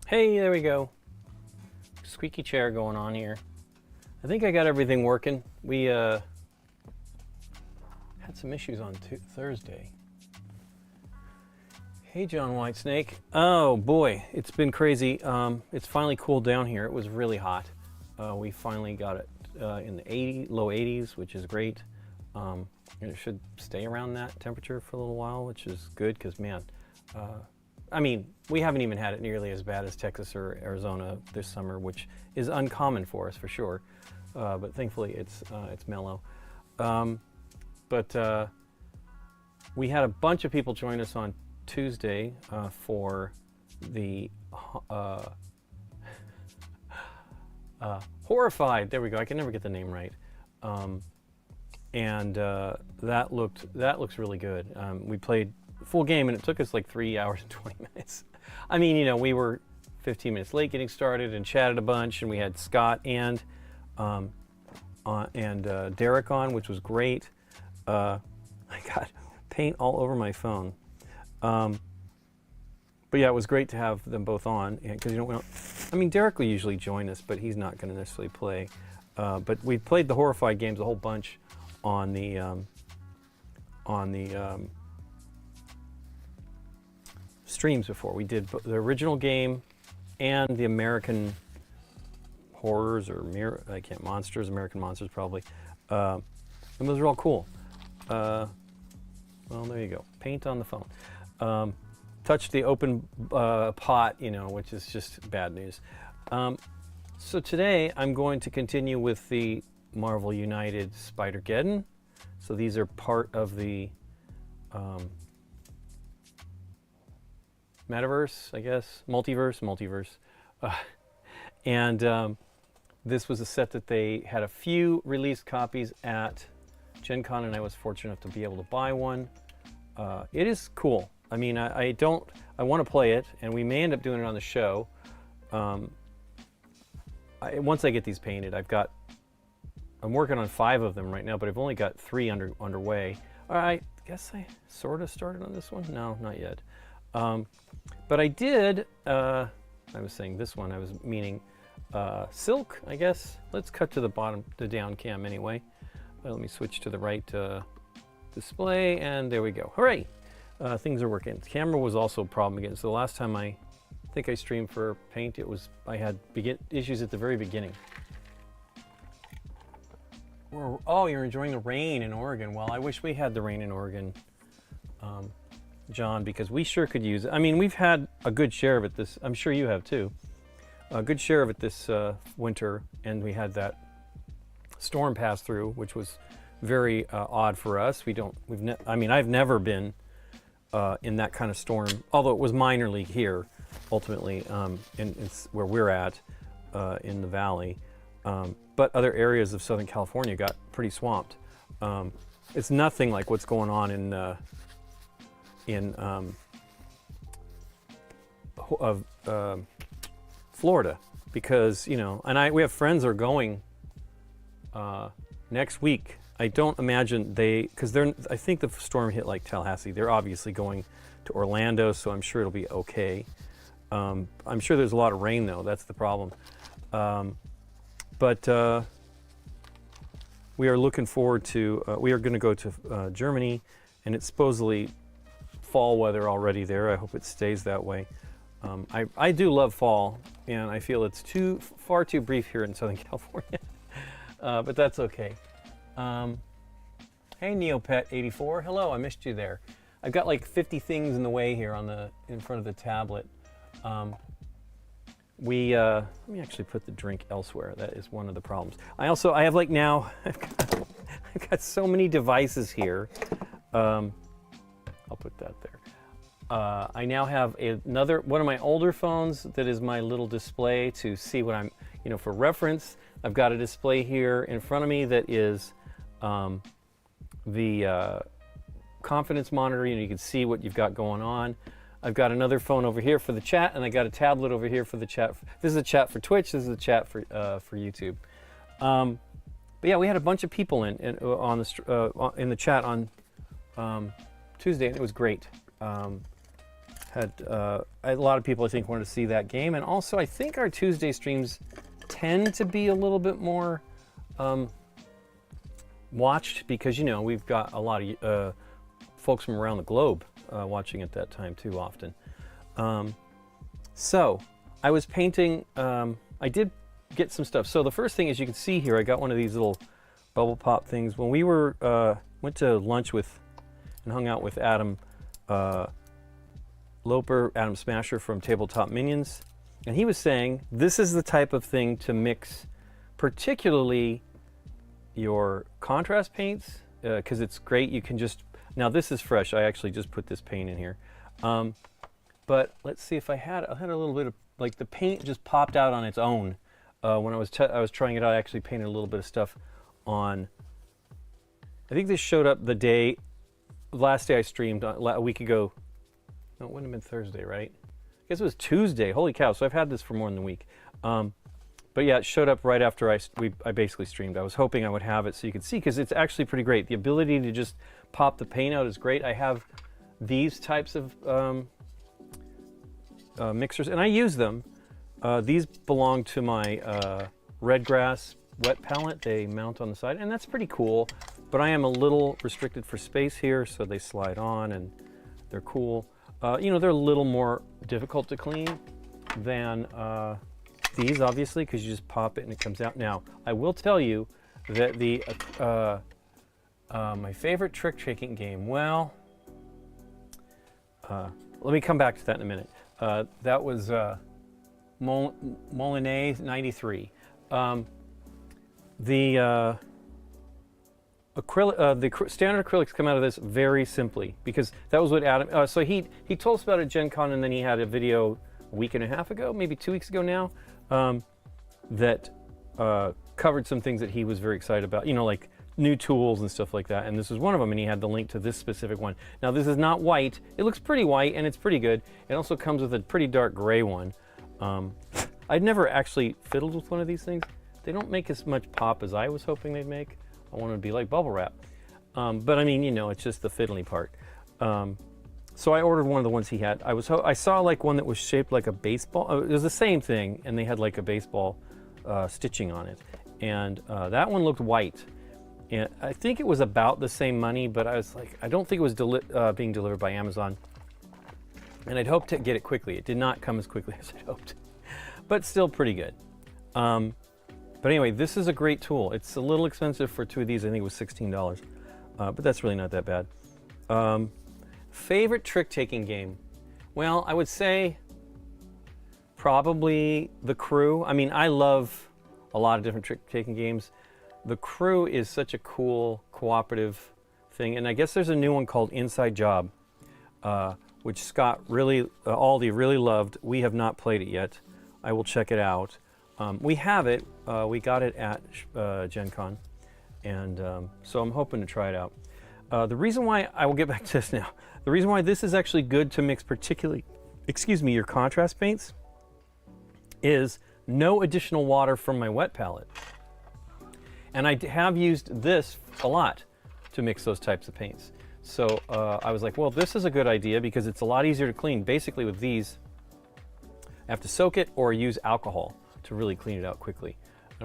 Hey, there we go. Squeaky chair going on here. I think I got everything working. We had some issues on Thursday. Hey, John Whitesnake. Oh boy, it's been crazy. It's finally cooled down here. It was really hot. We finally got it in the low 80s, which is great. And it should stay around that temperature for a little while, which is good because, man, I mean, we haven't even had it nearly as bad as Texas or Arizona this summer, which is uncommon for us for sure. But thankfully, it's mellow. But we had a bunch of people join us on Tuesday for the Horrified. There we go. I can never get the name right. And that looks really good. We played full game and it took us like 3 hours and 20 minutes. I mean, you know, we were 15 minutes late getting started and chatted a bunch, and we had Scott and Derek on, which was great. I got paint all over my phone. But yeah, it was great to have them both on because, you know, I mean, Derek will usually join us, but he's not going to necessarily play. But we played the Horrified games a whole bunch on the streams before. We did the original game and the American Horrors or American Monsters probably. And those are all cool. Well, there you go. Paint on the phone. Touch the open pot, you know, which is just bad news. So today I'm going to continue with the Marvel United Spider-Geddon. So these are part of the metaverse, I guess, multiverse. And this was a set that they had a few released copies at Gen Con, and I was fortunate enough to be able to buy one. It is cool. I mean, I want to play it, and we may end up doing it on the show. Once I get these painted, I'm working on 5 of them right now, but I've only got 3 underway. I guess I sort of started on this one. No, not yet. But I did, I was saying this one, I was meaning Silk, I guess. Let's cut to the bottom, the down cam anyway. Let me switch to the right display, and there we go. Hooray! Things are working. The camera was also a problem again. So the last time I think I streamed for Paint, I had issues at the very beginning. Oh, you're enjoying the rain in Oregon. Well, I wish we had the rain in Oregon, John, because we sure could use it. I mean, we've had a good share of it I'm sure you have too. A good share of it this winter, and we had that storm pass through, which was very odd for us. I mean, I've never been in that kind of storm, although it was minorly here, ultimately, in where we're at in the valley. But other areas of Southern California got pretty swamped. It's nothing like what's going on in Florida, because and we have friends that are going next week. I don't imagine because I think the storm hit like Tallahassee. They're obviously going to Orlando, so I'm sure it'll be okay. I'm sure there's a lot of rain though. That's the problem. But we are looking forward to, we are going to go to Germany, and it's supposedly fall weather already there. I hope it stays that way. I do love fall, and I feel it's far too brief here in Southern California, but that's okay. Hey Neopet84, hello, I missed you there. I've got like 50 things in the way here in front of the tablet. Let me actually put the drink elsewhere. That is one of the problems. I have like now, I've got so many devices here. I'll put that there. I now have one of my older phones that is my little display to see what I'm, for reference. I've got a display here in front of me that is the confidence monitor. You can see what you've got going on. I've got another phone over here for the chat, and I got a tablet over here for the chat. This is a chat for Twitch. This is a chat for YouTube. But yeah, we had a bunch of people in the chat on Tuesday, and it was great. Had a lot of people, I think, wanted to see that game, and also I think our Tuesday streams tend to be a little bit more watched because we've got a lot of folks from around the globe watching at that time too often. So I was painting, I did get some stuff. So the first thing, as you can see here, I got one of these little bubble pop things. When we went to lunch with and hung out with Adam Loper, Adam Smasher from Tabletop Minions, and he was saying this is the type of thing to mix particularly your contrast paints, because it's great. You can just, now this is fresh. I actually just put this paint in here. But let's see if I had a little bit of, like the paint just popped out on its own. When I was trying it out, I actually painted a little bit of stuff on, I think this showed up the last day I streamed a week ago. No, it wouldn't have been Thursday, right? I guess it was Tuesday. Holy cow, so I've had this for more than a week. But yeah, it showed up right after I basically streamed. I was hoping I would have it so you could see, because it's actually pretty great. The ability to just pop the paint out is great. I have these types of mixers, and I use them. These belong to my red grass wet palette. They mount on the side, and that's pretty cool. But I am a little restricted for space here, so they slide on, and they're cool. They're a little more difficult to clean than these, obviously, because you just pop it and it comes out. Now, I will tell you that my favorite trick-taking game, well, let me come back to that in a minute. That was Molinet 93. The standard acrylics come out of this very simply, because that was what Adam, so he told us about it at Gen Con, and then he had a video a week and a half ago, maybe 2 weeks ago now, that covered some things that he was very excited about, like new tools and stuff like that, and this was one of them, and he had the link to this specific one. Now this is not white. It looks pretty white, and it's pretty good. It also comes with a pretty dark gray one. I'd never actually fiddled with one of these things. They don't make as much pop as I was hoping they'd make. I wanted to be like bubble wrap. But I mean, it's just the fiddly part. So I ordered one of the ones he had. I saw like one that was shaped like a baseball. It was the same thing, and they had like a baseball stitching on it. And that one looked white. And I think it was about the same money, but I was like, I don't think it was being delivered by Amazon. And I'd hoped to get it quickly. It did not come as quickly as I'd hoped, but still pretty good. But anyway, this is a great tool. It's a little expensive for 2 of these. I think it was $16, but that's really not that bad. Favorite trick-taking game? Well, I would say probably The Crew. I mean, I love a lot of different trick-taking games. The Crew is such a cool cooperative thing, and I guess there's a new one called Inside Job, which Scott Aldi really loved. We have not played it yet. I will check it out. We have it. We got it at Gen Con, and so I'm hoping to try it out. The reason why, I will get back to this now, the reason why this is actually good to mix particularly, your contrast paints, is no additional water from my wet palette. And I have used this a lot to mix those types of paints. So I was like, well, this is a good idea because it's a lot easier to clean. Basically with these, I have to soak it or use alcohol to really clean it out quickly. I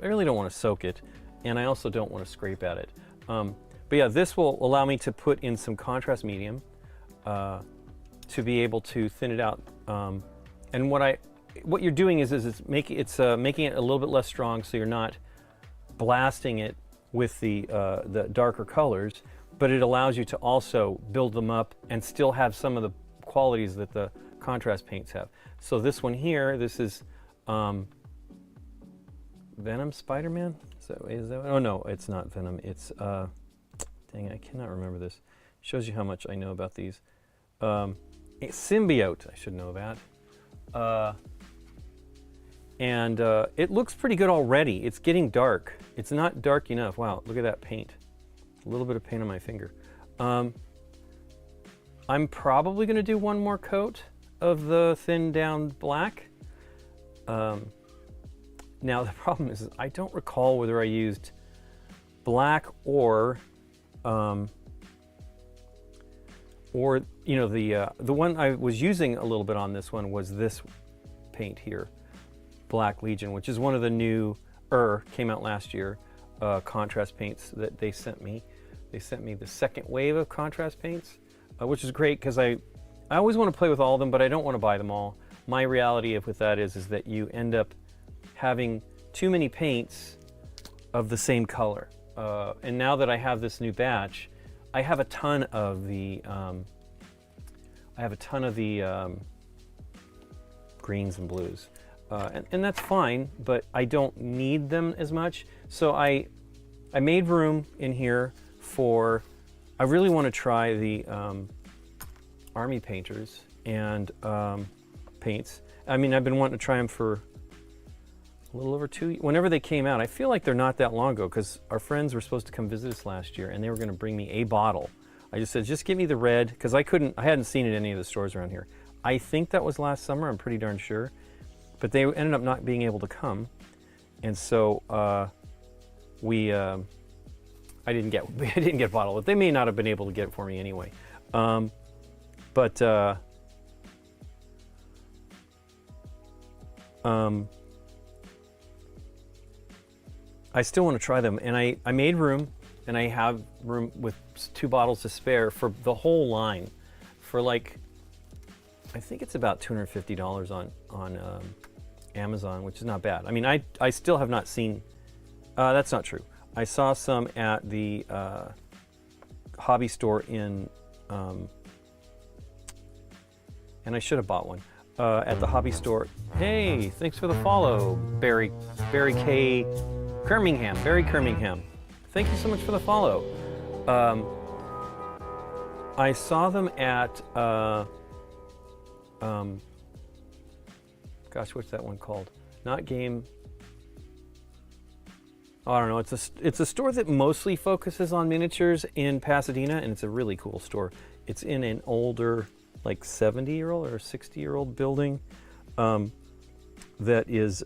really don't want to soak it, and I also don't want to scrape at it. But yeah, this will allow me to put in some contrast medium to be able to thin it out. And what you're doing is it's making it a little bit less strong, so you're not blasting it with the darker colors, but it allows you to also build them up and still have some of the qualities that the contrast paints have. So this one here, this is Venom Spider-Man? Is that, oh no, it's not Venom. It's, dang, I cannot remember this. Shows you how much I know about these. Symbiote, I should know that. And it looks pretty good already. It's getting dark. It's not dark enough. Wow, look at that paint. A little bit of paint on my finger. I'm probably going to do one more coat of the thinned down black. Now the problem is I don't recall whether I used black or you know, the one I was using a little bit on this one was this paint here, Black Legion, which is one of the new came out last year contrast paints that they sent me. They sent me the second wave of contrast paints, which is great because I always want to play with all of them, but I don't want to buy them all. My reality with that is that you end up having too many paints of the same color. And now that I have this new batch, I have a ton of the greens and blues, and that's fine, but I don't need them as much. So I made room in here for, I really want to try the Army Painters and paints. I mean, I've been wanting to try them for a little over 2 years. Whenever they came out, I feel like they're not that long ago because our friends were supposed to come visit us last year and they were going to bring me a bottle. I just said, just give me the red, because I hadn't seen it in any of the stores around here. I think that was last summer, I'm pretty darn sure. But they ended up not being able to come. And so I didn't get a bottle, but they may not have been able to get it for me anyway. I still want to try them, and I made room, and I have room with 2 bottles to spare for the whole line, for like, I think it's about $250 on Amazon, which is not bad. I mean, I still have not seen, that's not true. I saw some at the hobby store in, and I should have bought one, at the hobby store. Hey, thanks for the follow, Barry K. Birmingham, Barry Birmingham. Thank you so much for the follow. I saw them at, gosh, what's that one called? Not Game. Oh, I don't know. It's a store that mostly focuses on miniatures in Pasadena, and it's a really cool store. It's in an older, like 70-year-old or 60-year-old building that is.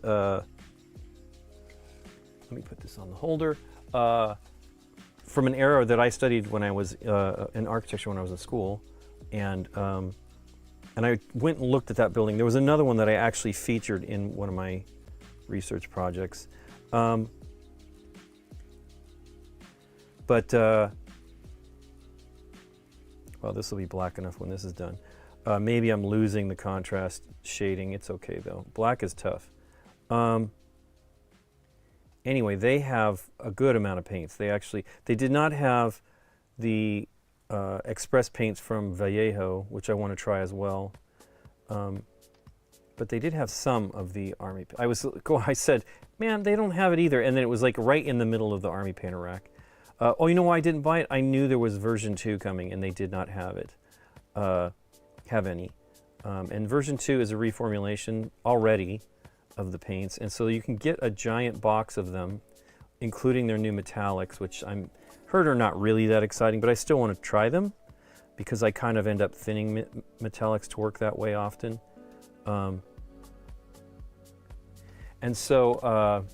Let me put this on the holder. From an era that I studied when I was in architecture when I was in school, and I went and looked at that building. There was another one that I actually featured in one of my research projects. But, well, this will be black enough when this is done. Maybe I'm losing the contrast shading. It's okay, though. Black is tough. Anyway, they have a good amount of paints. They did not have the express paints from Vallejo, which I want to try as well. But they did have some of the Army. I said, man, they don't have it either. And then it was like right in the middle of the Army painter rack. Oh, you know why I didn't buy it? I knew there was version 2 coming, and they did not have it. Have any. And version 2 is a reformulation already of the paints, and so you can get a giant box of them, including their new metallics, which I'm heard are not really that exciting, but I still want to try them because I kind of end up thinning metallics to work that way often. And so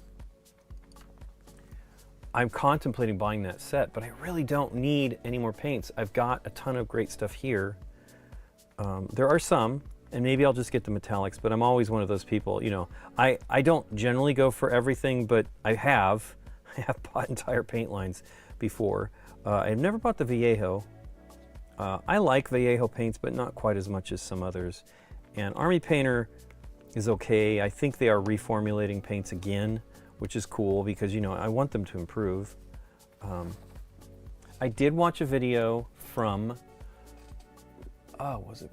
I'm contemplating buying that set, but I really don't need any more paints. I've got a ton of great stuff here. There are some, and maybe I'll just get the metallics, but I'm always one of those people, you know, I don't generally go for everything, but I have bought entire paint lines before. I've never bought the Vallejo. I like Vallejo paints, but not quite as much as some others. And Army Painter is okay. I think they are reformulating paints again, which is cool because, you know, I want them to improve. I did watch a video from, was it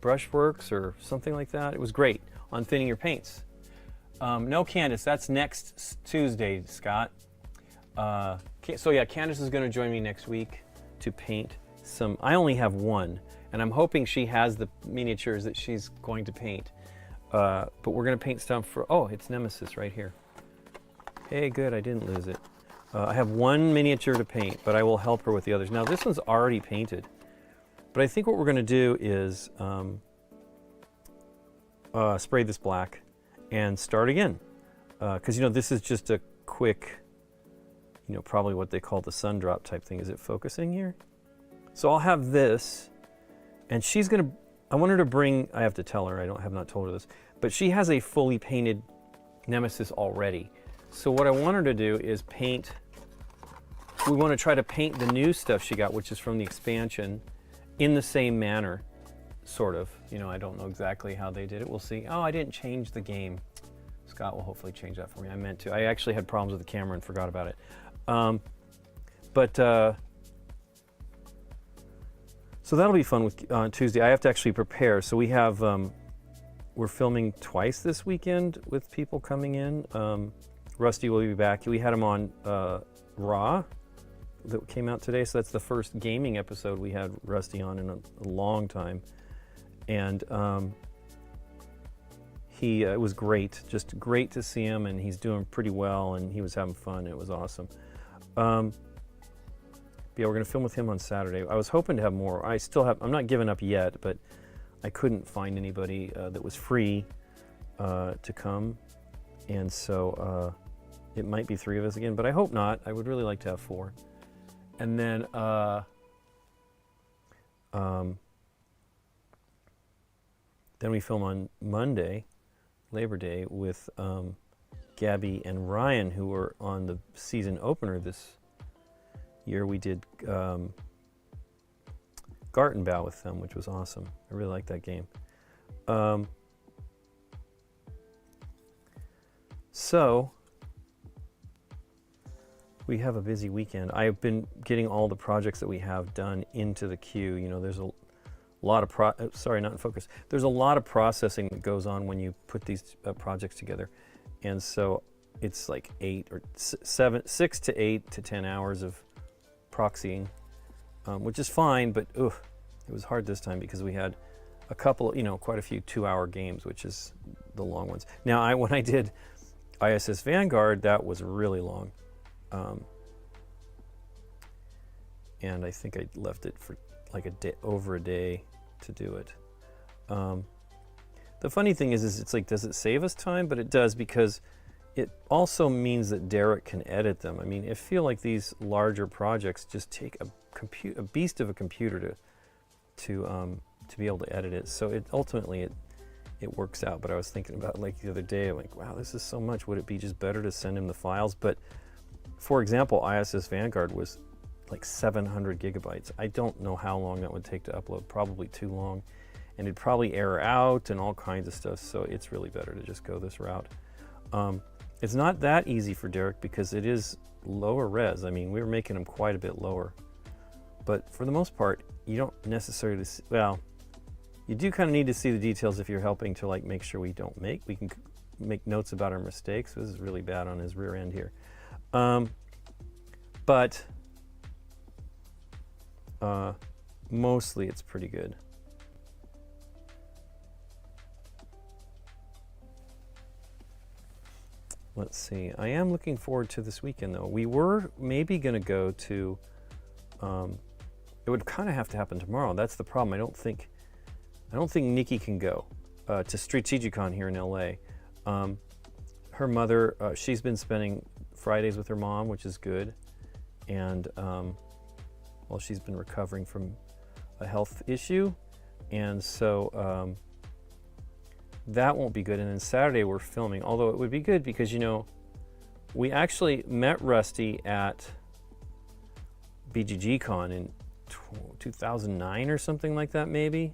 Brushworks or something like that? It was great on thinning your paints. No Candace, that's next Tuesday, Scott. So yeah, Candace is going to join me next week to paint some. I only have one, and I'm hoping she has the miniatures that she's going to paint. But we're going to paint stuff for, oh, it's Nemesis right here. Hey, good, I didn't lose it. I have one miniature to paint, but I will help her with the others. Now, this one's already painted, but I think what we're going to do is spray this black and start again. Because, you know, this is just a quick, you know, probably what they call the sun drop type thing. Is it focusing here? So I'll have this, and she's going to, I want her to bring, I have to tell her, I have not told her this, but she has a fully painted Nemesis already. So what I want her to do is paint, we want to try to paint the new stuff she got, which is from the expansion, in the same manner, sort of. You know, I don't know exactly how they did it. We'll see. Oh, I didn't change the game. Scott will hopefully change that for me. I meant to. I actually had problems with the camera and forgot about it. So that'll be fun with Tuesday. I have to actually prepare. So we have, we're filming twice this weekend with people coming in. Rusty will be back. We had him on Raw that came out today. So that's the first gaming episode we had Rusty on in a long time. And it was great, just great to see him, and he's doing pretty well, and he was having fun. It was awesome. Yeah, we're gonna film with him on Saturday. I was hoping to have more. I'm not giving up yet, but I couldn't find anybody that was free to come. And so it might be 3 of us again, but I hope not. I would really like to have 4. And then then we film on Monday, Labor Day, with Gabby and Ryan, who were on the season opener this year. We did Gartenbau with them, which was awesome. I really liked that game. So we have a busy weekend. I've been getting all the projects that we have done into the queue. You know, there's a lot of sorry, not in focus. There's a lot of processing that goes on when you put these projects together, and so it's like 6 to 8 to 10 hours of proxying, which is fine, but it was hard this time because we had a couple, you know, quite a few 2-hour games, which is the long ones. Now, when I did ISS Vanguard, that was really long, and I think I left it for like over a day to do it. The funny thing is it's like, does it save us time? But it does, because it also means that Derek can edit them. I mean, I feel like these larger projects just take a beast of a computer to be able to edit it. So ultimately it works out. But I was thinking about like the other day, like, wow, this is so much. Would it be just better to send him the files? But for example, ISS Vanguard was like 700 gigabytes. I don't know how long that would take to upload, probably too long. And it'd probably error out and all kinds of stuff. So it's really better to just go this route. It's not that easy for Derek because it is lower res. I mean, we were making them quite a bit lower. But for the most part, you don't necessarily, well, you do kind of need to see the details if you're helping to like make sure we can make notes about our mistakes. This is really bad on his rear end here. But mostly it's pretty good. Let's see. I am looking forward to this weekend, though. We were maybe going to go to. It would kind of have to happen tomorrow. That's the problem. I don't think Nikki can go to Strategicon here in LA. Her mother, she's been spending Fridays with her mom, which is good, and well, she's been recovering from a health issue, and so. That won't be good. And then Saturday we're filming, although it would be good because, you know, we actually met Rusty at BGGCon in 2009 or something like that, maybe.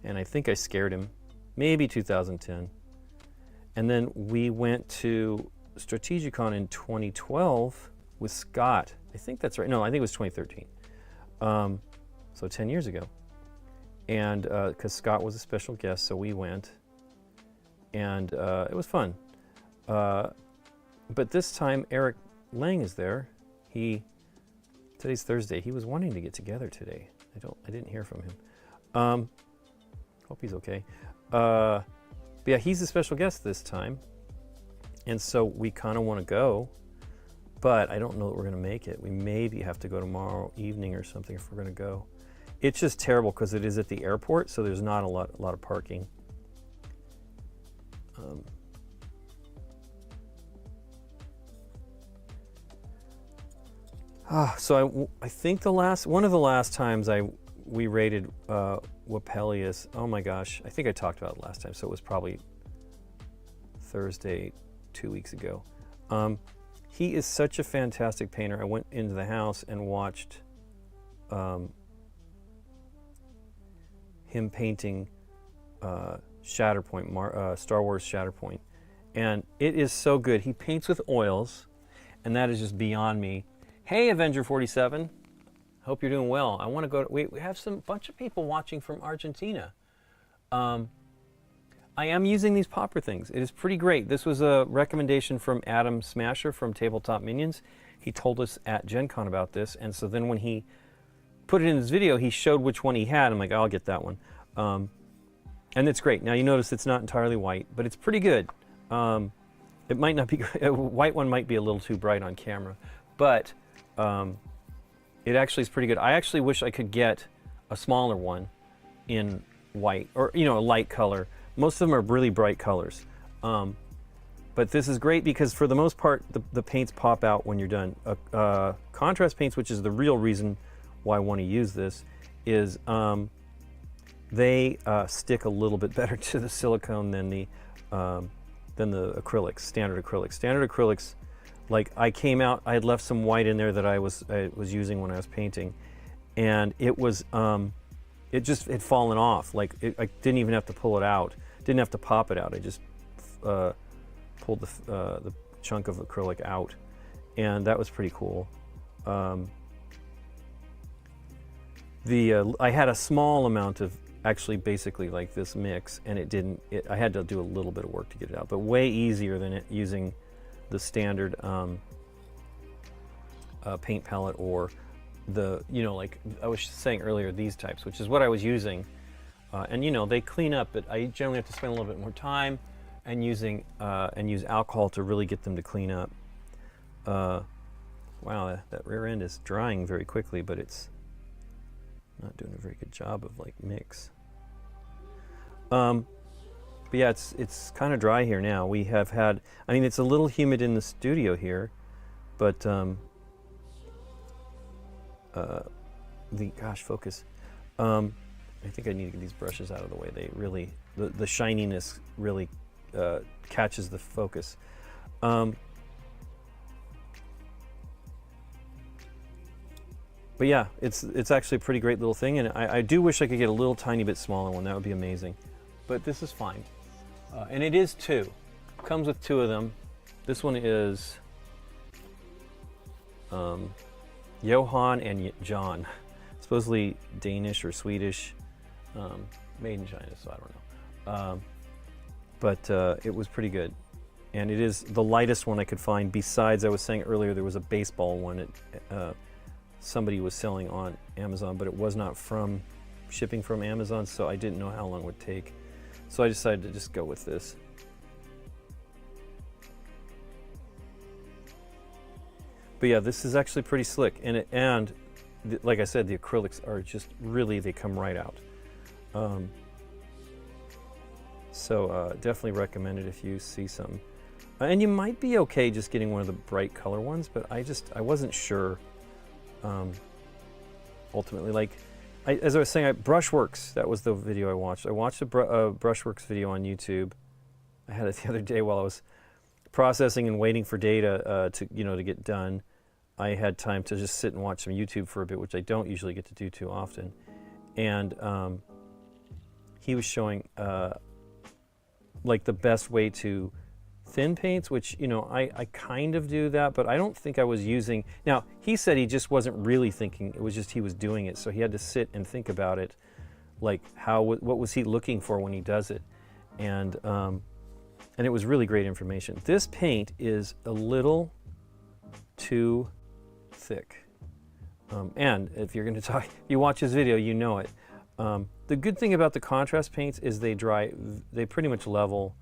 And I think I scared him, maybe 2010. And then we went to Strategicon in 2012 with Scott. I think that's right. No, I think it was 2013. So 10 years ago. And because Scott was a special guest, so we went. And it was fun. But this time, Eric Lang is there. Today's Thursday. He was wanting to get together today. I didn't hear from him. Hope he's okay. But yeah, he's a special guest this time. And so we kind of want to go, but I don't know that we're going to make it. We maybe have to go tomorrow evening or something if we're going to go. It's just terrible because it is at the airport, so there's not a lot of parking. So I think one of the last times we rated Wapelius. Oh my gosh, I think I talked about it last time, so it was probably Thursday 2 weeks ago. He is such a fantastic painter. I went into the house and watched him painting Shatterpoint, Star Wars Shatterpoint, and it is so good. He paints with oils, and that is just beyond me. Hey, Avenger 47, hope you're doing well. I want to go. We have bunch of people watching from Argentina. I am using these popper things. It is pretty great. This was a recommendation from Adam Smasher from Tabletop Minions. He told us at Gen Con about this, and so then when he put it in his video, he showed which one he had. I'm like, I'll get that one. And it's great. Now you notice it's not entirely white, but it's pretty good. It might not be, a white one might be a little too bright on camera, but it actually is pretty good. I actually wish I could get a smaller one in white, or, you know, a light color. Most of them are really bright colors. But this is great because for the most part, the paints pop out when you're done. Contrast paints, which is the real reason why I want to use this, is they stick a little bit better to the silicone than the acrylics, standard acrylics. Standard acrylics, like I came out, I had left some white in there that I was using when I was painting, and it was it just had fallen off. Like I didn't even have to pull it out, didn't have to pop it out. I just pulled the chunk of acrylic out, and that was pretty cool. I had a small amount of actually basically like this mix, and I had to do a little bit of work to get it out, but way easier than using the standard paint palette, or the, you know, like I was saying earlier, these types, which is what I was using. And you know, they clean up, but I generally have to spend a little bit more time and use alcohol to really get them to clean up. Wow, that rear end is drying very quickly, but it's not doing a very good job of like mix. But yeah, it's kind of dry here now. We have had, I mean, it's a little humid in the studio here, but gosh, focus. I think I need to get these brushes out of the way. They really the shininess really catches the focus. But yeah, it's actually a pretty great little thing, and I do wish I could get a little tiny bit smaller one. That would be amazing. But this is fine. And it is 2. Comes with 2 of them. This one is Johan and John. Supposedly Danish or Swedish. Made in China, so I don't know. But it was pretty good. And it is the lightest one I could find. Besides, I was saying earlier, there was a baseball one somebody was selling on Amazon, but it was not shipping from Amazon, so I didn't know how long it would take. So I decided to just go with this. But yeah, this is actually pretty slick, and like I said, the acrylics are just really, they come right out. So definitely recommend it if you see some. And you might be okay just getting one of the bright color ones, but I wasn't sure. Ultimately, like as I was saying, Brushworks, that was the video I watched. I watched a Brushworks video on YouTube. I had it the other day while I was processing and waiting for data to get done. I had time to just sit and watch some YouTube for a bit, which I don't usually get to do too often. And he was showing like the best way to thin paints, which I kind of do that, but I don't think I was using. Now he said he just wasn't really thinking, it was just he was doing it, so he had to sit and think about it, like what was he looking for when he does it, and it was really great information. This paint is a little too thick, and if you're going to talk, you watch this video, you know it. The good thing about the contrast paints is they pretty much level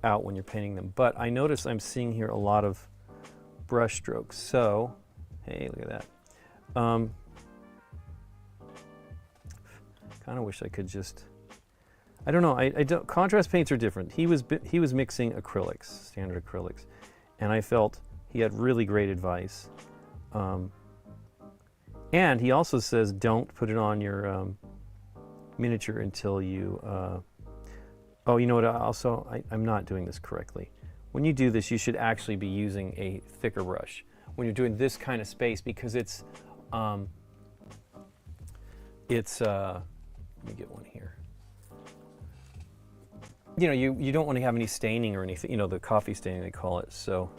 out when you're painting them, but I notice I'm seeing here a lot of brush strokes, so hey, look at that. Kind of wish I could just, I don't know, I don't, contrast paints are different. He was mixing acrylics, standard acrylics, and I felt he had really great advice. And he also says don't put it on your miniature until you oh, you know what, also, I'm not doing this correctly. When you do this, you should actually be using a thicker brush when you're doing this kind of space, because it's let me get one here. You don't want to have any staining or anything, the coffee staining they call it. So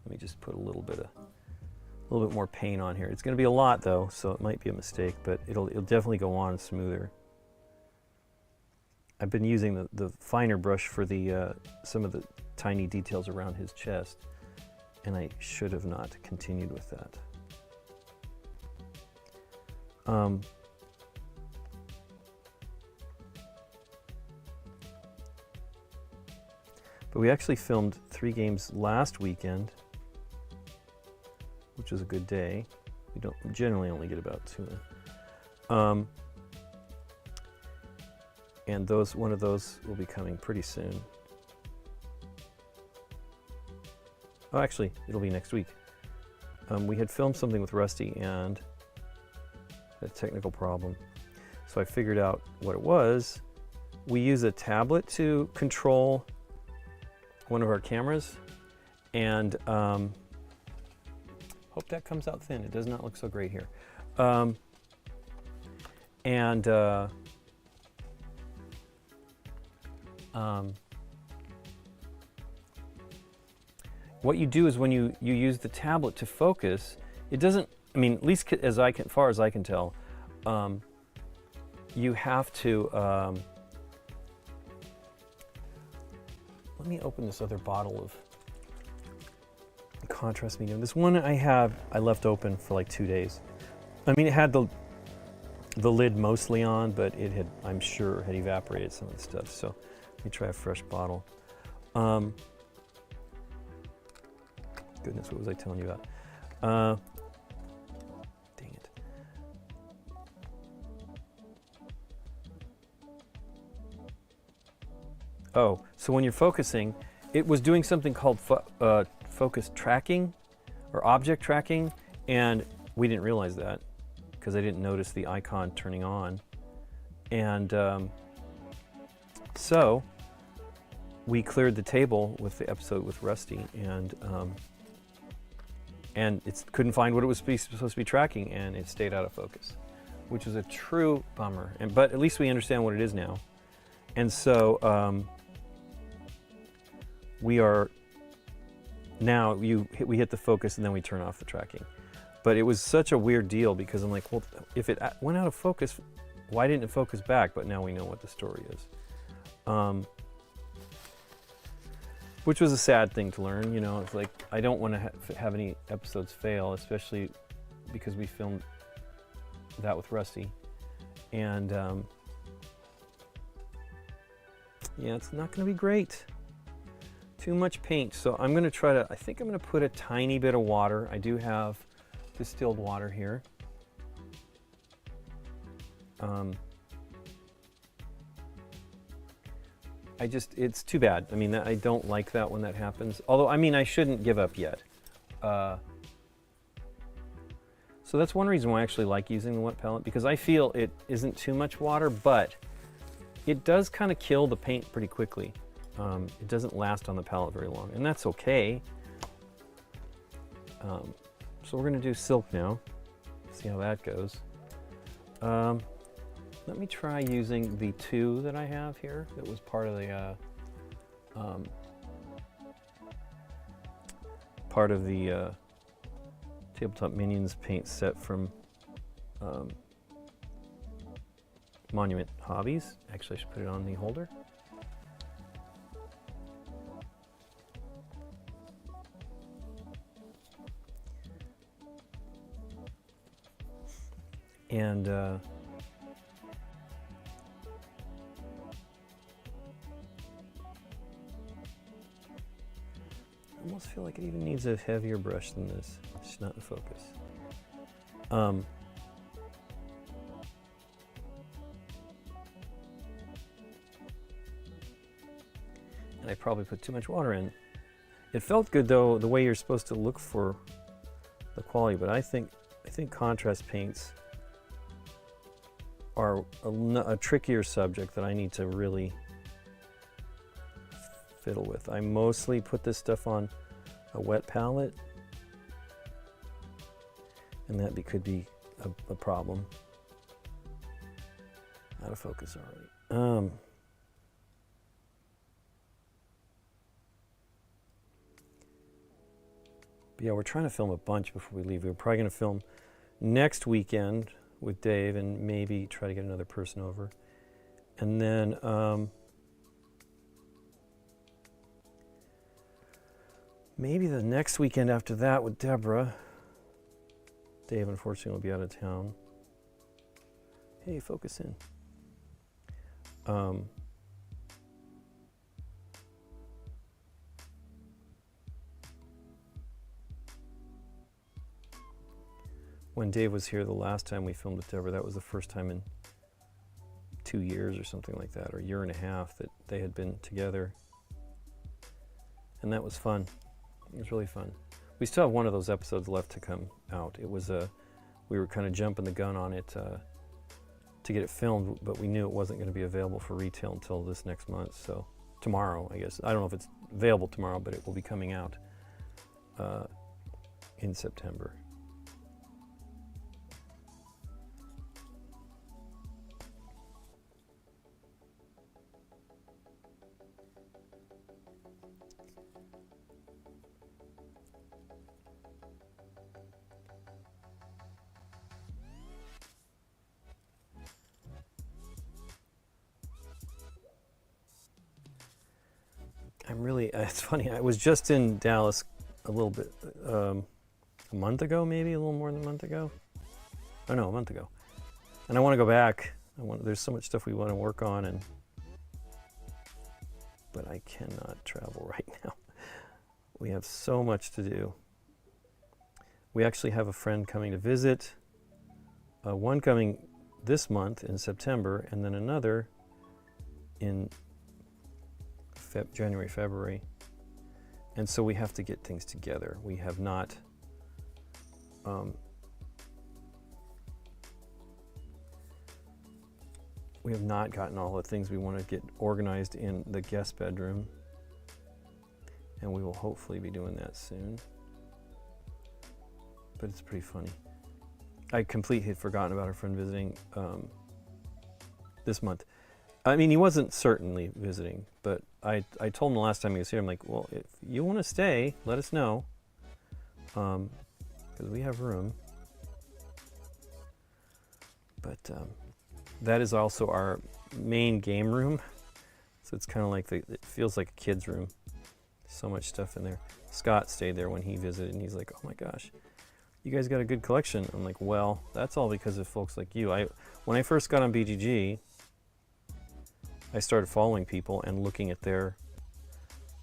let me just put a little bit more paint on here. It's going to be a lot though, so it might be a mistake, but it'll definitely go on smoother. I've been using the finer brush for the some of the tiny details around his chest, and I should have not continued with that. But we actually filmed 3 games last weekend, which was a good day. We don't generally only get about 2. And one of those will be coming pretty soon. Oh, actually, it'll be next week. We had filmed something with Rusty and a technical problem. So I figured out what it was. We use a tablet to control one of our cameras, and hope that comes out thin. It does not look so great here. What you do is when you use the tablet to focus, it doesn't, at least as far as I can tell, you have to, let me open this other bottle of contrast medium. This one I left open for like 2 days. It had the lid mostly on, but it had, I'm sure, had evaporated some of the stuff. So let me try a fresh bottle. Goodness, what was I telling you about? Dang it. Oh, so when you're focusing, it was doing something called focus tracking or object tracking, and we didn't realize that because I didn't notice the icon turning on. And So we cleared the table with the episode with Rusty, and it couldn't find what it was supposed to be tracking, and it stayed out of focus, which was a true bummer. But at least we understand what it is now. And so we are now, we hit the focus and then we turn off the tracking. But it was such a weird deal because I'm like, well, if it went out of focus, why didn't it focus back? But now we know what the story is. Which was a sad thing to learn, you know. It's like, I don't want to have any episodes fail, especially because we filmed that with Rusty. And yeah, it's not going to be great. Too much paint. So I'm going to try to, I think I'm going to put a tiny bit of water. I do have distilled water here. It's too bad. I mean, I don't like that when that happens. Although, I mean, I shouldn't give up yet. So that's one reason why I actually like using the wet palette, because I feel it isn't too much water, but it does kind of kill the paint pretty quickly. It doesn't last on the palette very long, and that's okay. So we're going to do silk now. See how that goes. Let me try using the 2 that I have here that was part of the Tabletop Minions paint set from Monument Hobbies. Actually, I should put it on the holder. And I almost feel like it even needs a heavier brush than this. It's just not in focus. And I probably put too much water in. It felt good though, the way you're supposed to look for the quality, but I think contrast paints are a trickier subject that I need to really fiddle with. I mostly put this stuff on a wet palette, and that could be a problem. Out of focus already. But yeah, we're trying to film a bunch before we leave. We're probably going to film next weekend with Dave and maybe try to get another person over. And then maybe the next weekend after that with Deborah. Dave, unfortunately, will be out of town. Hey, focus in. When Dave was here the last time we filmed with Deborah, that was the first time in 2 years or something like that, or a year and a half that they had been together. And that was fun. It was really fun. We still have one of those episodes left to come out. It was we were kind of jumping the gun on it to get it filmed, but we knew it wasn't going to be available for retail until this next month. So tomorrow, I guess. I don't know if it's available tomorrow, but it will be coming out in September. It's funny, I was just in Dallas a little bit, a month ago, maybe a little more than a month ago. Oh no, a month ago. And I want to go back. There's so much stuff we want to work on, but I cannot travel right now. We have so much to do. We actually have a friend coming to visit, one coming this month in September, and then another in January, February. And so we have to get things together. We have not We have not gotten all the things we want to get organized in the guest bedroom, and we will hopefully be doing that soon. But it's pretty funny. I completely had forgotten about our friend visiting this month. I mean, he wasn't certainly visiting, but I told him the last time he was here, I'm like, well, if you want to stay, let us know, because we have room. But that is also our main game room, so it's kind of like it feels like a kid's room. So much stuff in there. Scott stayed there when he visited, and he's like, oh my gosh, you guys got a good collection. I'm like, well, that's all because of folks like you. When I first got on BGG, I started following people and looking at their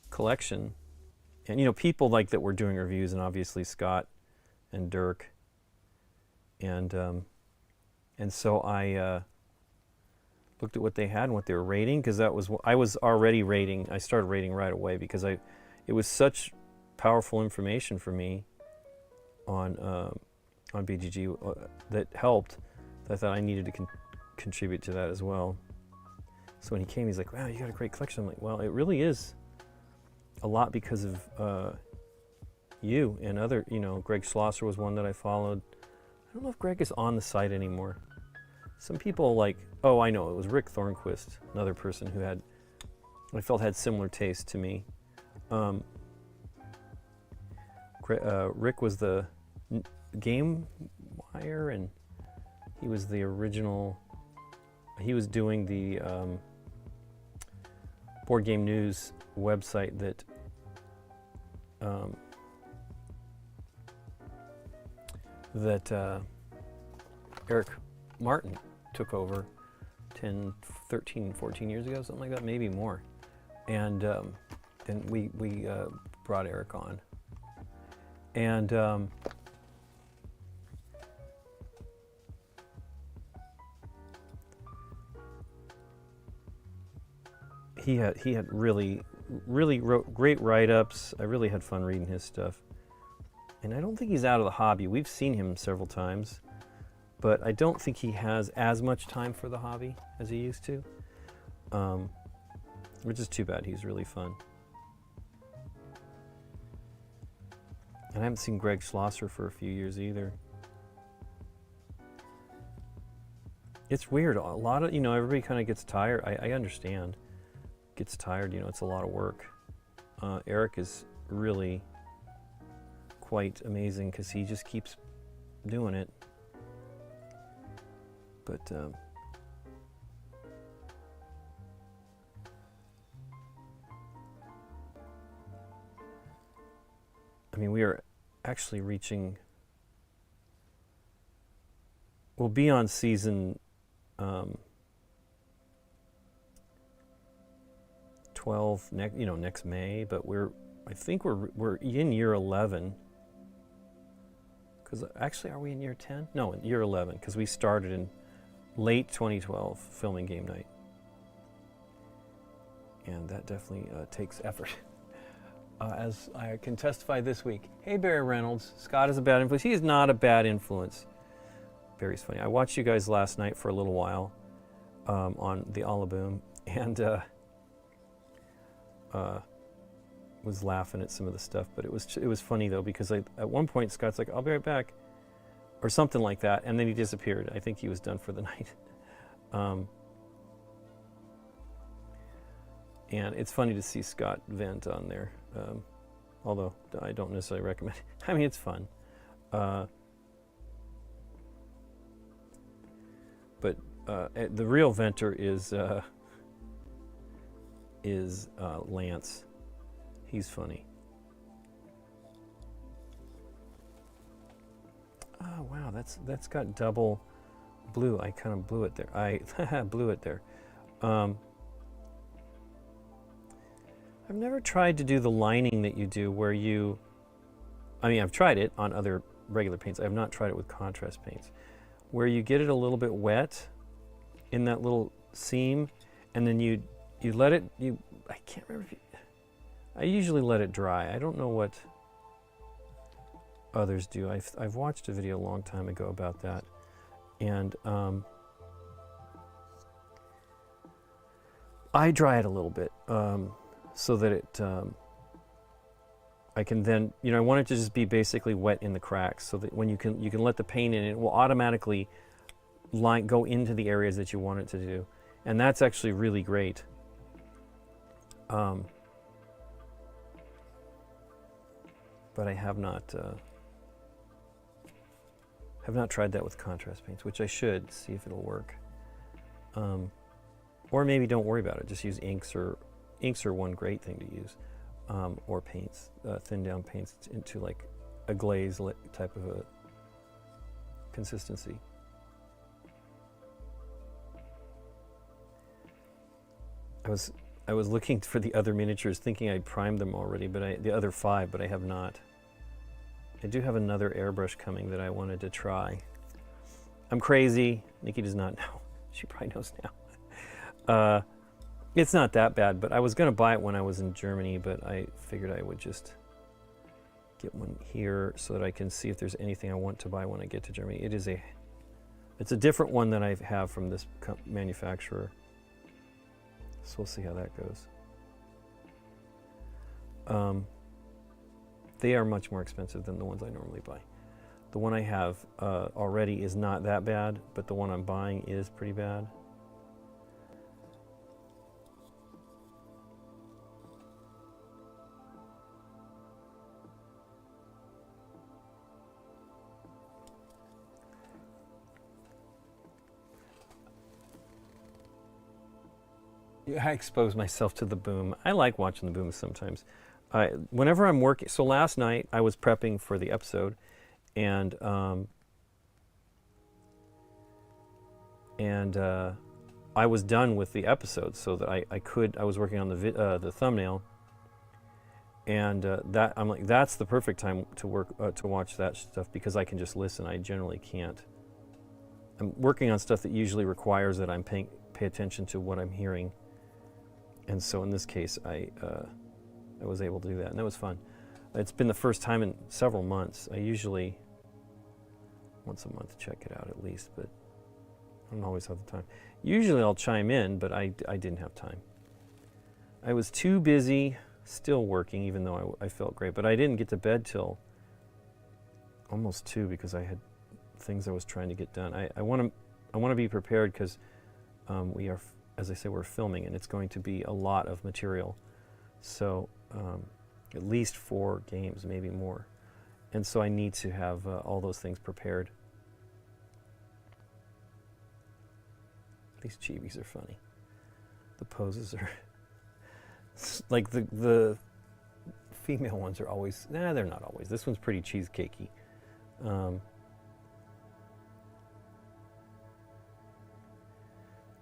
collection, and you know, people like that were doing reviews, and obviously Scott and Dirk, and so I looked at what they had and what they were rating, because that was I was already rating. I started rating right away because it was such powerful information for me on BGG that helped. That I thought I needed to contribute to that as well. So when he came, he's like, wow, you got a great collection. I'm like, well, it really is a lot because of you and other, you know, Greg Schlosser was one that I followed. I don't know if Greg is on the site anymore. Some people like, oh, I know, it was Rick Thornquist, another person who I felt had similar taste to me. Rick was the Game Wire, and he was the original, he was doing the Board Game News website that Eric Martin took over 10, 13, 14 years ago, something like that, maybe more. And then we brought Eric on. And he had really wrote great write-ups. I really had fun reading his stuff. And I don't think he's out of the hobby. We've seen him several times, but I don't think he has as much time for the hobby as he used to, which is too bad. He's really fun. And I haven't seen Greg Schlosser for a few years either. It's weird. A lot of, you know, everybody kind of gets tired. I understand. Gets tired, you know, it's a lot of work. Eric is really quite amazing because he just keeps doing it. But I mean, we are actually reaching, we'll be on season 12 next May, but I think we're in year 11. Because actually, are we in year 10? No, in year 11, because we started in late 2012 filming GameNight. And that definitely takes effort. As I can testify this week. Hey, Barry Reynolds. Scott is a bad influence. He is not a bad influence. Barry's funny. I watched you guys last night for a little while on the Allaboom, and was laughing at some of the stuff, but it was funny though, because at one point Scott's like, I'll be right back, or something like that, and then he disappeared. I think he was done for the night. And it's funny to see Scott vent on there, although I don't necessarily recommend it. I mean, it's fun. But the real venter is Lance. He's funny. Oh wow, that's got double blue. I kind of blew it there. I blew it there. I've never tried to do the lining that you do where you, I mean, I've tried it on other regular paints. I have not tried it with contrast paints, where you get it a little bit wet in that little seam, and then you let it, I can't remember if I usually let it dry. I don't know what others do. I've watched a video a long time ago about that, and I dry it a little bit so that it, I can then, I want it to just be basically wet in the cracks, so that when you can let the paint in, it will automatically go into the areas that you want it to do, and that's actually really great. But I have not tried that with contrast paints, which I should see if it'll work. Or maybe don't worry about it. Just use inks, or inks are one great thing to use, or paints, thin down paints into like a glaze type of a consistency. I was looking for the other miniatures, thinking I'd primed them already, but the other 5, but I have not. I do have another airbrush coming that I wanted to try. I'm crazy. Nikki does not know. She probably knows now. It's not that bad, but I was going to buy it when I was in Germany, but I figured I would just get one here so that I can see if there's anything I want to buy when I get to Germany. It's a different one than I have from this manufacturer. So we'll see how that goes. They are much more expensive than the ones I normally buy. The one I have already is not that bad, but the one I'm buying is pretty bad. I expose myself to the boom. I like watching the booms sometimes. Whenever I'm working, so last night I was prepping for the episode, and I was done with the episode, so that I was working on the thumbnail, and that I'm like, that's the perfect time to watch that stuff, because I can just listen. I generally can't. I'm working on stuff that usually requires that I'm pay attention to what I'm hearing. And so in this case, I was able to do that, and that was fun. It's been the first time in several months. I usually, once a month, check it out at least, but I don't always have the time. Usually I'll chime in, but I didn't have time. I was too busy still working, even though I felt great, but I didn't get to bed till almost 2 because I had things I was trying to get done. I want to be prepared, because we are, as I say, we're filming, and it's going to be a lot of material. So at least 4 games, maybe more. And so I need to have all those things prepared. These chibis are funny. The poses are like the female ones are always, they're not always. This one's pretty cheesecakey.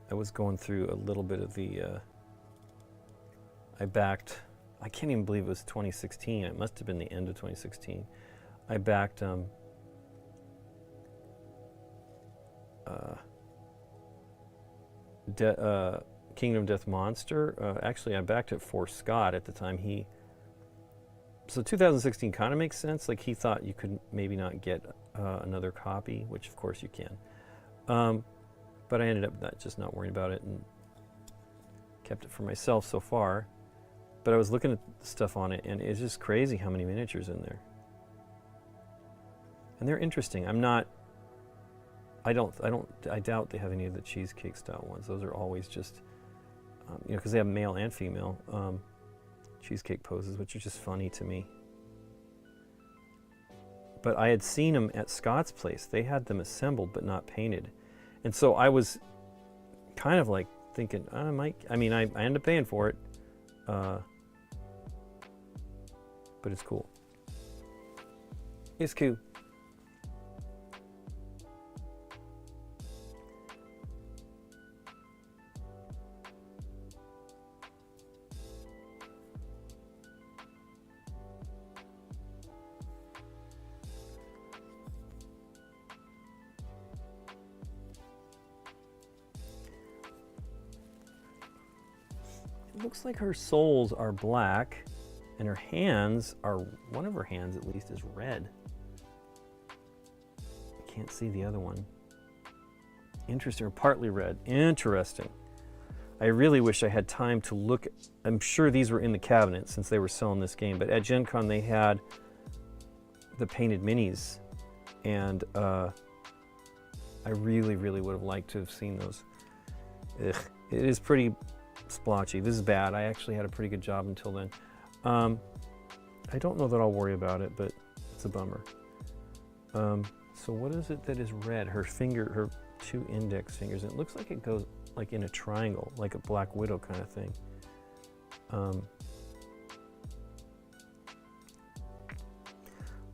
I was going through a little bit of the, I can't even believe it was 2016. It must have been the end of 2016. I backed Kingdom Death Monster. Actually, I backed it for Scott at the time. So 2016 kind of makes sense. Like, he thought you could maybe not get another copy, which of course you can. But I ended up just not worrying about it and kept it for myself so far. But I was looking at stuff on it, and it's just crazy how many miniatures in there. And they're interesting. I doubt they have any of the cheesecake style ones. Those are always just, because they have male and female cheesecake poses, which are just funny to me. But I had seen them at Scott's place. They had them assembled but not painted. And so I was kind of like thinking, I ended up paying for it. But it's cool. It's cool. It looks like her soles are black, and her hands are, one of her hands at least, is red. I can't see the other one. Interesting, or partly red. Interesting. I really wish I had time to look. I'm sure these were in the cabinet since they were selling this game, but at Gen Con they had the painted minis, and I really, really would have liked to have seen those. Ugh, it is pretty splotchy. This is bad. I actually had a pretty good job until then. I don't know that I'll worry about it, but it's a bummer. So what is it that is red? Her finger, her 2 index fingers. It looks like it goes like in a triangle, like a Black Widow kind of thing. I'm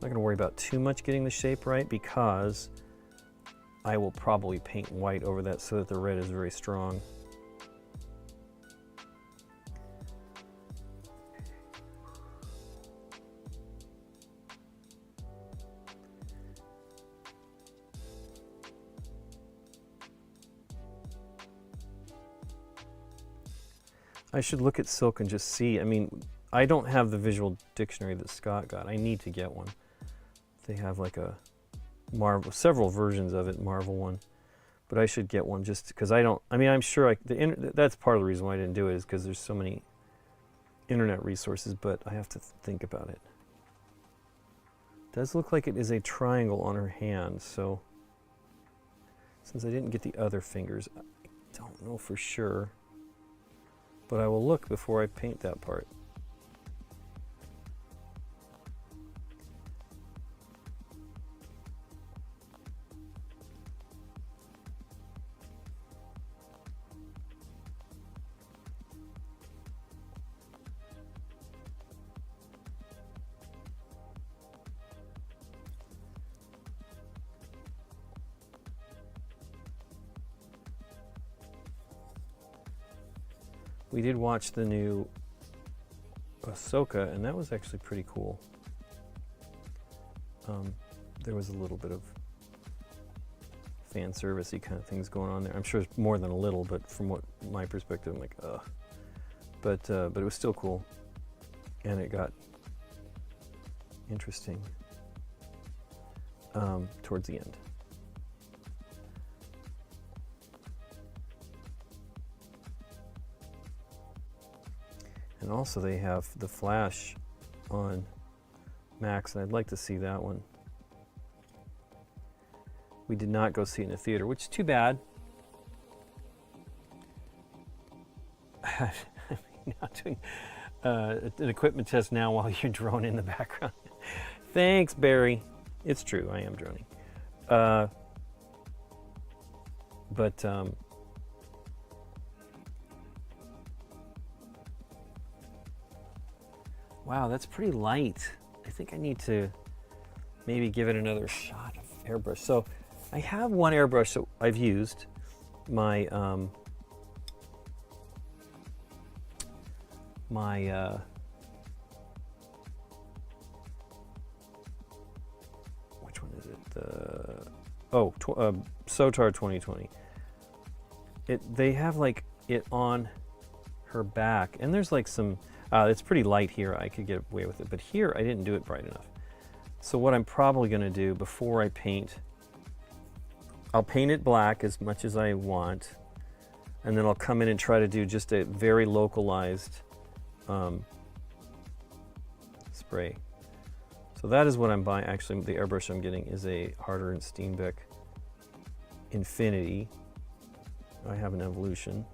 not going to worry about too much getting the shape right, because I will probably paint white over that so that the red is very strong. I should look at Silk and just see. I mean, I don't have the visual dictionary that Scott got. I need to get one. They have like a Marvel, several versions of it, Marvel one, but I should get one just because I don't. I mean, I'm sure that's part of the reason why I didn't do it, is because there's so many internet resources, but I have to think about it. It does look like it is a triangle on her hand, so since I didn't get the other fingers, I don't know for sure. But I will look before I paint that part. We did watch the new Ahsoka, and that was actually pretty cool. There was a little bit of fan service-y kind of things going on there. I'm sure it's more than a little, but from what my perspective, I'm like, ugh. But it was still cool, and it got interesting towards the end. And also they have the Flash on Max, and I'd like to see that one. We did not go see it in the theater, which is too bad. I'm not doing an equipment test now while you're droning in the background. Thanks, Barry. It's true, I am droning. Wow, that's pretty light. I think I need to maybe give it another shot of airbrush. So I have one airbrush that I've used, my which one is it? Sotar 2020. They have like it on her back, and there's like some. It's pretty light here. I could get away with it, but here I didn't do it bright enough. So what I'm probably going to do before I paint, I'll paint it black as much as I want, and then I'll come in and try to do just a very localized spray. So that is what I'm buying. Actually, the airbrush I'm getting is a Harder & Steenbeck Infinity. I have an Evolution.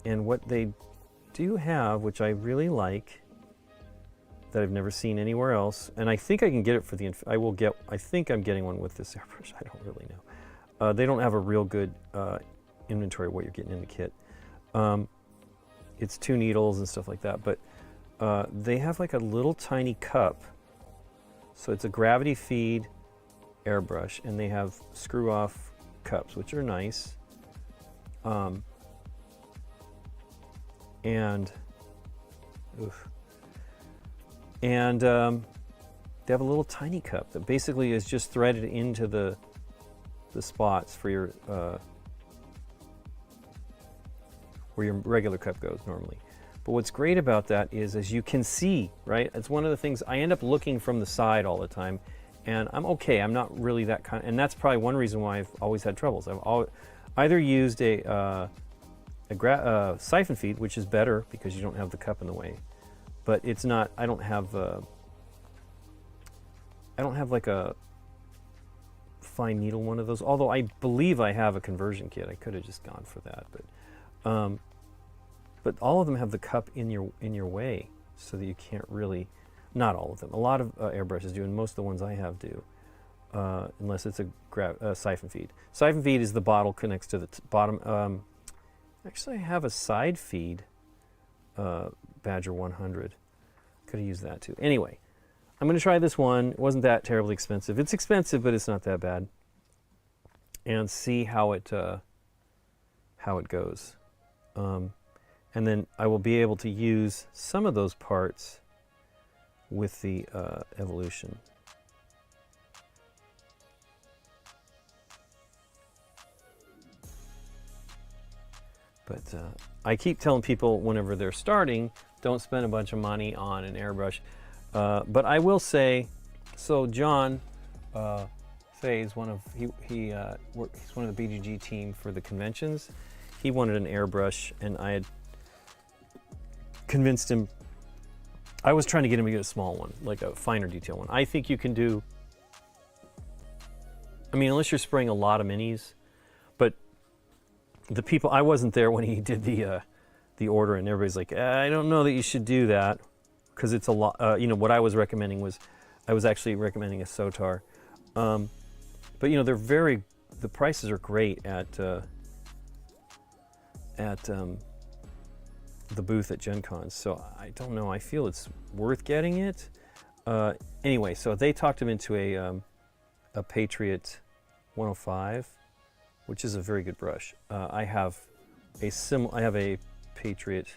And what they do have, which I really like, that I've never seen anywhere else, and I think I can get it for the, I think I'm getting one with this airbrush, I don't really know. They don't have a real good inventory of what you're getting in the kit. It's 2 needles and stuff like that, but they have like a little tiny cup. So it's a gravity feed airbrush, and they have screw off cups, which are nice. And they have a little tiny cup that basically is just threaded into the spots for your where your regular cup goes normally. But what's great about that is, as you can see, right? It's one of the things I end up looking from the side all the time, and I'm okay. I'm not really that kind, and that's probably one reason why I've always had troubles. either used a siphon feed, which is better because you don't have the cup in the way, but it's not. I don't have like a fine needle one of those. Although I believe I have a conversion kit. I could have just gone for that, but all of them have the cup in your way, so that you can't really. Not all of them. A lot of airbrushes do, and most of the ones I have do, unless it's a siphon feed. Siphon feed is the bottle connects to the bottom. Actually, I have a side feed Badger 100. Could have used that too. Anyway, I'm going to try this one. It wasn't that terribly expensive. It's expensive, but it's not that bad. And see how it goes. And then I will be able to use some of those parts with the evolution. But I keep telling people whenever they're starting, don't spend a bunch of money on an airbrush. But I will say, so John Fay is he's one of the BGG team for the conventions. He wanted an airbrush, and I had convinced him. I was trying to get him to get a small one, like a finer detail one. I think you can do, I mean, unless you're spraying a lot of minis, but the people, I wasn't there when he did the order, and everybody's like, I don't know that you should do that, because it's a lot, you know, what I was recommending was, I was actually recommending a Sotar. But you know, the prices are great at the booth at Gen Con, so I don't know, I feel it's worth getting it. Anyway, so they talked him into a Patriot 105, which is a very good brush. I have a Patriot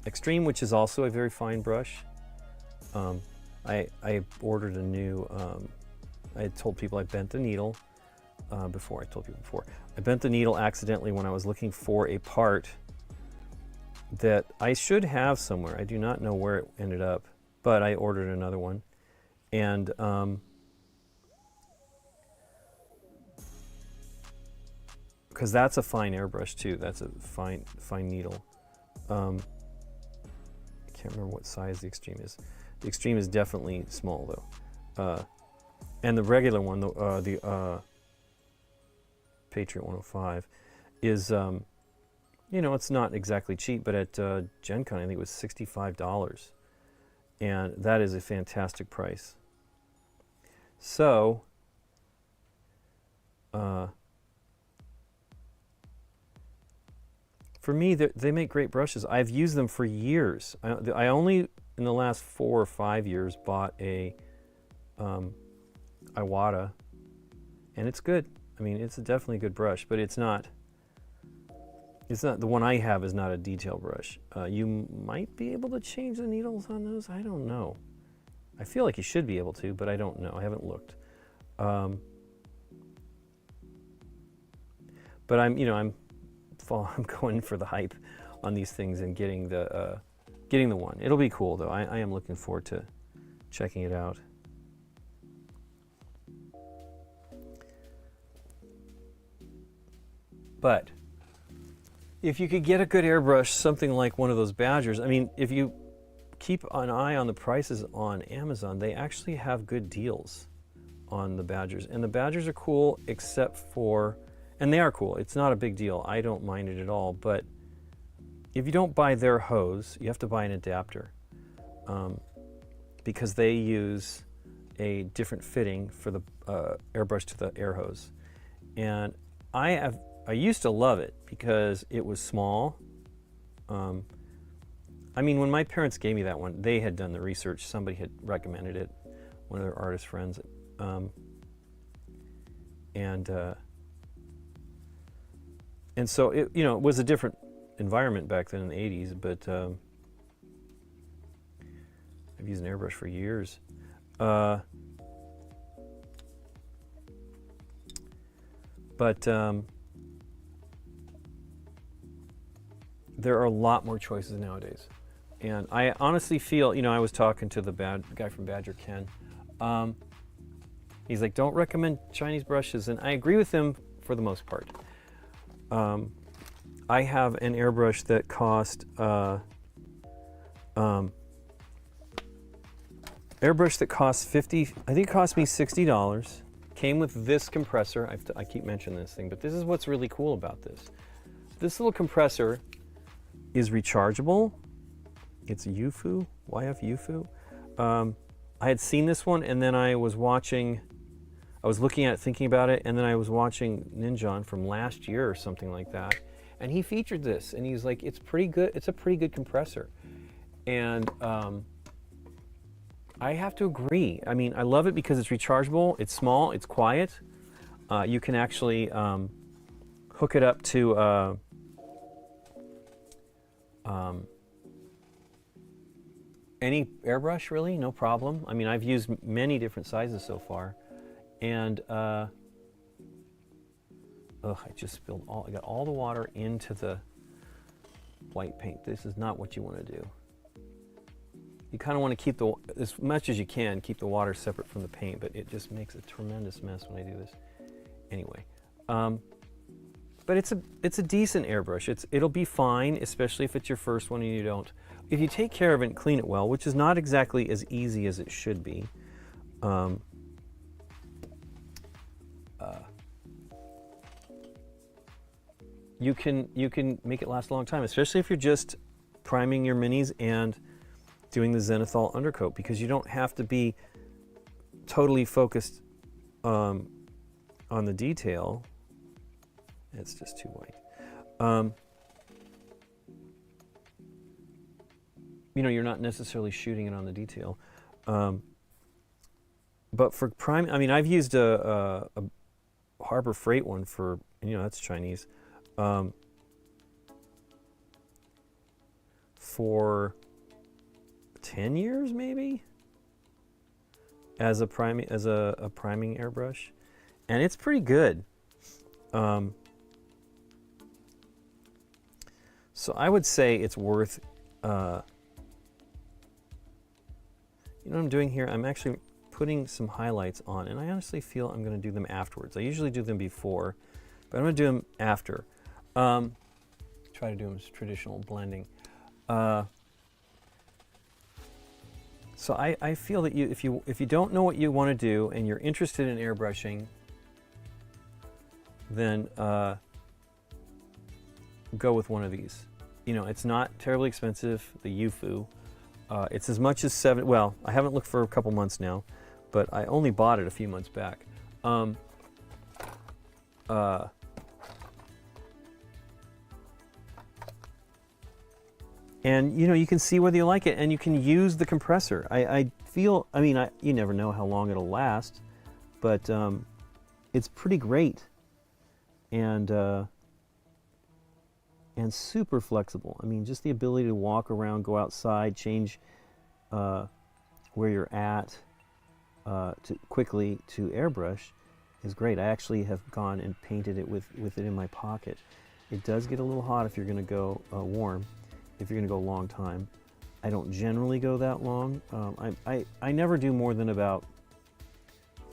Extreme, which is also a very fine brush. I ordered a new, I had told people I bent the needle before. I bent the needle accidentally when I was looking for a part that I should have somewhere. I do not know where it ended up, but I ordered another one. And because that's a fine airbrush too. That's a fine needle. I can't remember what size the Extreme is. The Extreme is definitely small though. And the regular one, the Patriot 105, is, you know, it's not exactly cheap, but at Gen Con I think it was $65. And that is a fantastic price. So, for me, they make great brushes. I've used them for years. I only, in the last 4 or 5 years, bought a Iwata, and it's good. I mean, it's definitely a good brush, but it's not, the one I have is not a detail brush. You might be able to change the needles on those. I don't know. I feel like you should be able to, but I don't know. I haven't looked. But I'm going for the hype on these things and getting the one. It'll be cool though. I am looking forward to checking it out. But if you could get a good airbrush, something like one of those Badgers, I mean, if you keep an eye on the prices on Amazon, they actually have good deals on the Badgers. And the Badgers are cool, except for, and they are cool. It's not a big deal. I don't mind it at all. But if you don't buy their hose, you have to buy an adapter, because they use a different fitting for the airbrush to the air hose. And I used to love it because it was small. I mean, when my parents gave me that one, they had done the research. Somebody had recommended it, one of their artist friends. And so it, you know, it was a different environment back then in the 80s, but I've used an airbrush for years. There are a lot more choices nowadays. And I honestly feel, you know, I was talking to the guy from Badger, Ken. He's like, don't recommend Chinese brushes. And I agree with him for the most part. I have an airbrush that cost airbrush that costs 50. I think it cost me $60. Came with this compressor. I keep mentioning this thing, but this is what's really cool about this. This little compressor is rechargeable. It's YF UFU. I had seen this one, and then I was looking at it, thinking about it, and then I was watching Ninjon from last year or something like that, and he featured this, and he's like, it's pretty good. It's a pretty good compressor, and I have to agree. I mean, I love it because it's rechargeable. It's small. It's quiet. You can actually hook it up to any airbrush, really, no problem. I mean, I've used many different sizes so far, and I just spilled I got all the water into the white paint. This is not what you want to do. You kind of want to keep as much as you can, keep the water separate from the paint, but it just makes a tremendous mess when I do this. Anyway, but it's a decent airbrush. It'll be fine, especially if it's your first one and you don't. If you take care of it and clean it well, which is not exactly as easy as it should be, you can make it last a long time, especially if you're just priming your minis and doing the zenithal undercoat, because you don't have to be totally focused on the detail. It's just too white. You know, you're not necessarily shooting it on the detail. But for priming, I mean, I've used a Harbor Freight one for, you know, that's Chinese, for 10 years maybe, as a priming airbrush, and it's pretty good. So I would say it's worth. You know what I'm doing here? I'm actually putting some highlights on, and I honestly feel I'm going to do them afterwards. I usually do them before, but I'm going to do them after. Try to do them as traditional blending. So I feel that if you don't know what you want to do and you're interested in airbrushing, then go with one of these. You know, it's not terribly expensive, the UFU. It's as much as well, I haven't looked for a couple months now, but I only bought it a few months back. And you know, you can see whether you like it, and you can use the compressor. I feel, I mean, you never know how long it'll last, but it's pretty great, and super flexible. I mean, just the ability to walk around, go outside, change where you're at quickly to airbrush is great. I actually have gone and painted it with it in my pocket. It does get a little hot if you're going to go warm. If you're going to go a long time. I don't generally go that long. I never do more than about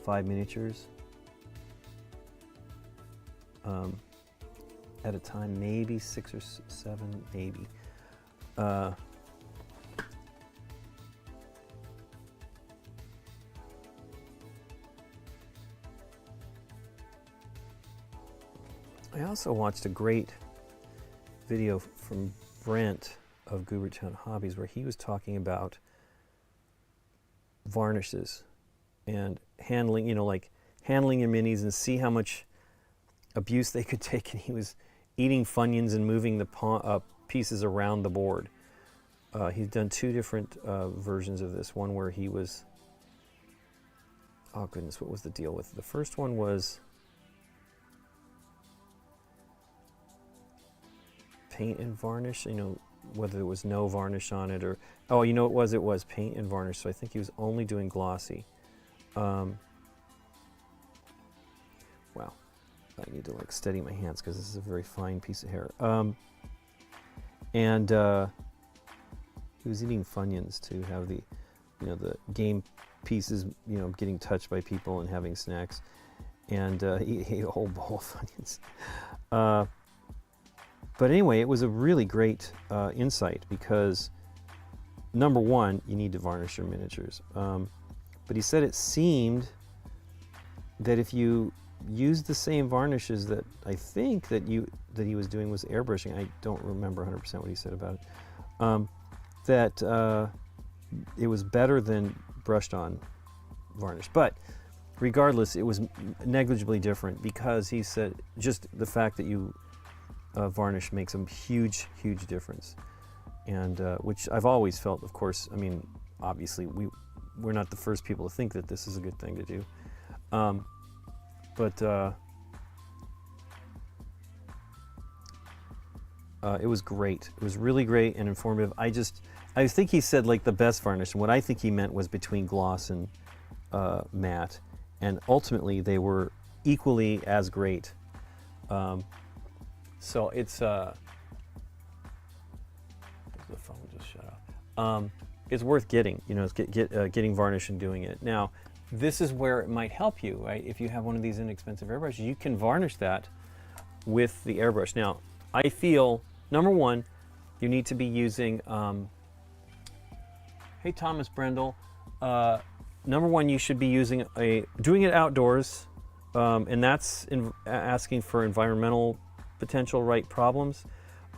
5 miniatures at a time, maybe 6 or 7, maybe. I also watched a great video from Brent of Goobertown Hobbies where he was talking about varnishes and handling, you know, like handling your minis and see how much abuse they could take. And he was eating Funyuns and moving the pieces around the board. He's done 2 different versions of this. One where he was, oh goodness, what was the deal with it? The first one was paint and varnish, you know, whether there was no varnish on it or, oh, you know, it was paint and varnish, so I think he was only doing glossy. Wow, I need to like steady my hands because this is a very fine piece of hair. And he was eating Funyuns to have the, you know, the game pieces, you know, getting touched by people and having snacks. and he ate a whole bowl of onions. But anyway, it was a really great insight because, number one, you need to varnish your miniatures. But he said it seemed that if you use the same varnishes that I think that he was doing was airbrushing. I don't remember 100% what he said about it. That it was better than brushed on varnish. But regardless, it was negligibly different because he said just the fact that you varnish makes a huge difference. And which I've always felt, of course. I mean, obviously we're not the first people to think that this is a good thing to do. But it was great. It was really great and informative. I think he said like the best varnish, and what I think he meant was between gloss and matte, and ultimately they were equally as great. So it's the phone just shut off. It's worth getting, it's getting varnish and doing it. Now, this is where it might help you, right? If you have one of these inexpensive airbrushes, you can varnish that with the airbrush. Now, I feel, number one, you need to be using, hey Thomas Brendel, number one, you should be doing it outdoors, and that's asking for environmental potential problems,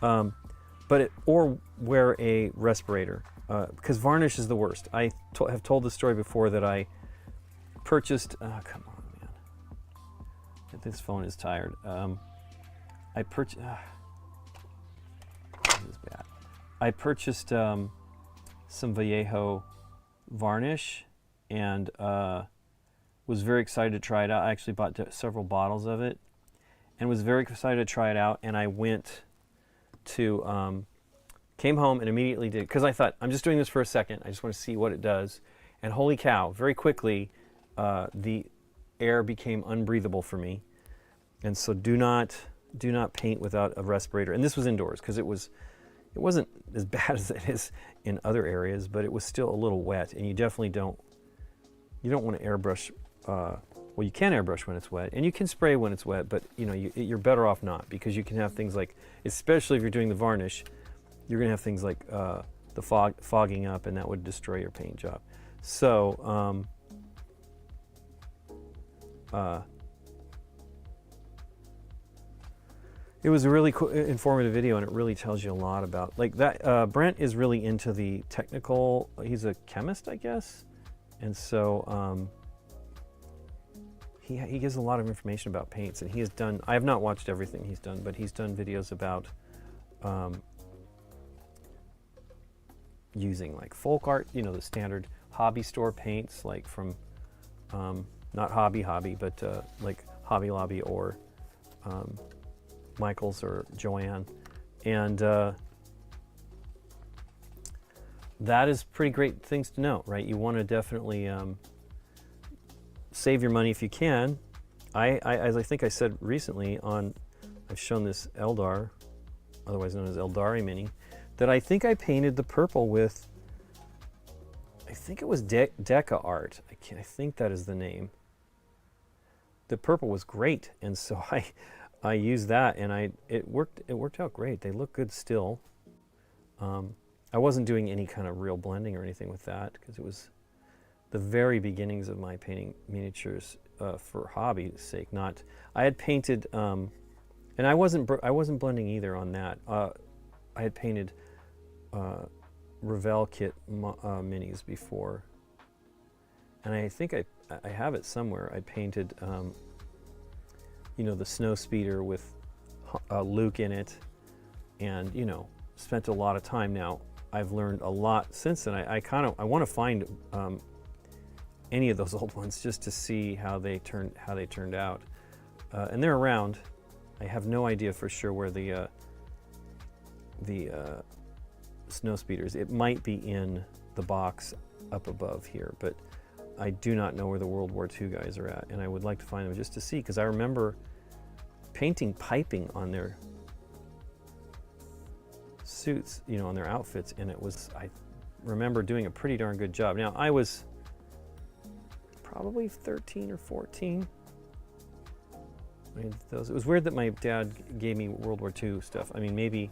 or wear a respirator, because varnish is the worst. I have told this story before that I purchased, come on, man. This phone is tired. I purchased, this is bad. I purchased some Vallejo varnish and was very excited to try it out. I actually bought several bottles of it and was very excited to try it out. And I went to, came home and immediately did, because I thought, I'm just doing this for a second. I just want to see what it does. And holy cow, very quickly, the air became unbreathable for me. And so do not paint without a respirator. And this was indoors because it wasn't as bad as it is in other areas, but it was still a little wet, and you definitely don't want to airbrush. Well, you can airbrush when it's wet, and you can spray when it's wet, but you're better off not, because you can have things like, especially if you're doing the varnish, you're going to have things like the fogging up, and that would destroy your paint job. So it was a really cool, informative video, and it really tells you a lot about, like, that. Brent is really into the technical. He's a chemist, I guess, and so he gives a lot of information about paints. And he has done, I have not watched everything he's done, but he's done videos about using like folk art, the standard hobby store paints, like from not Hobby, but like Hobby Lobby or Michael's or Joanne, and that is pretty great things to know, right? You want to definitely save your money if you can. As I think I said recently I've shown this Eldar, otherwise known as Eldari Mini, that I think I painted the purple with, I think it was Deca Art. I think that is the name. The purple was great, and so I used that, and it worked out great. They look good still. I wasn't doing any kind of real blending or anything with that, because it was the very beginnings of my painting miniatures for hobby's sake. I had painted, and I wasn't blending either on that. I had painted Revell kit minis before, and I think I have it somewhere. I painted the snow speeder with Luke in it, and spent a lot of time. Now I've learned a lot since then. I want to find any of those old ones just to see how they turned out, and they're around. I have no idea for sure where the snow speeders. It might be in the box up above here, but I do not know where the World War II guys are at, and I would like to find them just to see, because I remember painting piping on their suits, on their outfits, and I remember doing a pretty darn good job. Now, I was probably 13 or 14, I did those. It was weird that my dad gave me World War II stuff. I mean, maybe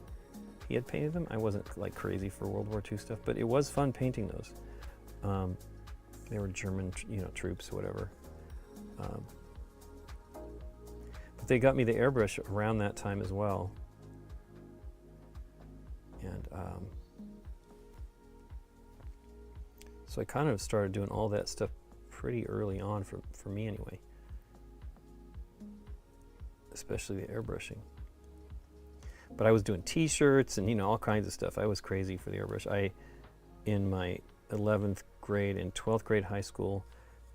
he had painted them. I wasn't like crazy for World War II stuff, but it was fun painting those. They were German, troops, whatever. But they got me the airbrush around that time as well. And so I kind of started doing all that stuff pretty early on for me anyway. Especially the airbrushing. But I was doing t-shirts and all kinds of stuff. I was crazy for the airbrush. In my 11th grade and 12th grade high school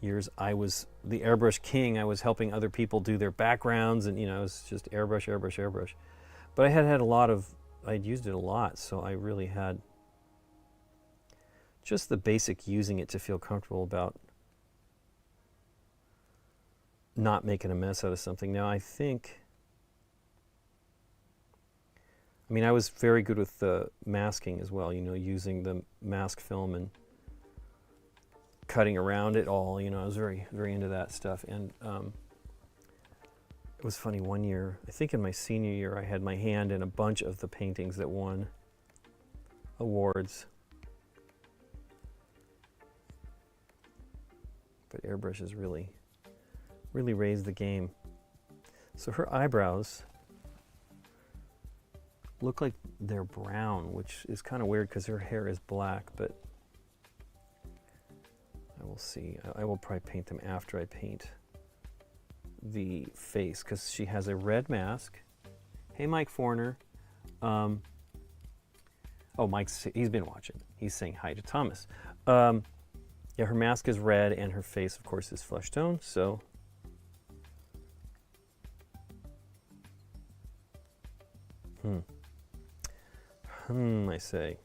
years, I was the airbrush king. I was helping other people do their backgrounds, and it was just airbrush, airbrush, airbrush. But I had I'd used it a lot, so I really had just the basic using it to feel comfortable about not making a mess out of something. Now I was very good with the masking as well, using the mask film and cutting around it all. I was very, very into that stuff. And it was funny, one year, I think in my senior year, I had my hand in a bunch of the paintings that won awards. But airbrushes really raised the game. So her eyebrows look like they're brown, which is kind of weird because her hair is black, but I will see. I will probably paint them after I paint the face, because she has a red mask. Hey, Mike Forner. Oh, he's been watching. He's saying hi to Thomas. Yeah, her mask is red and her face, of course, is flesh tone, so I say.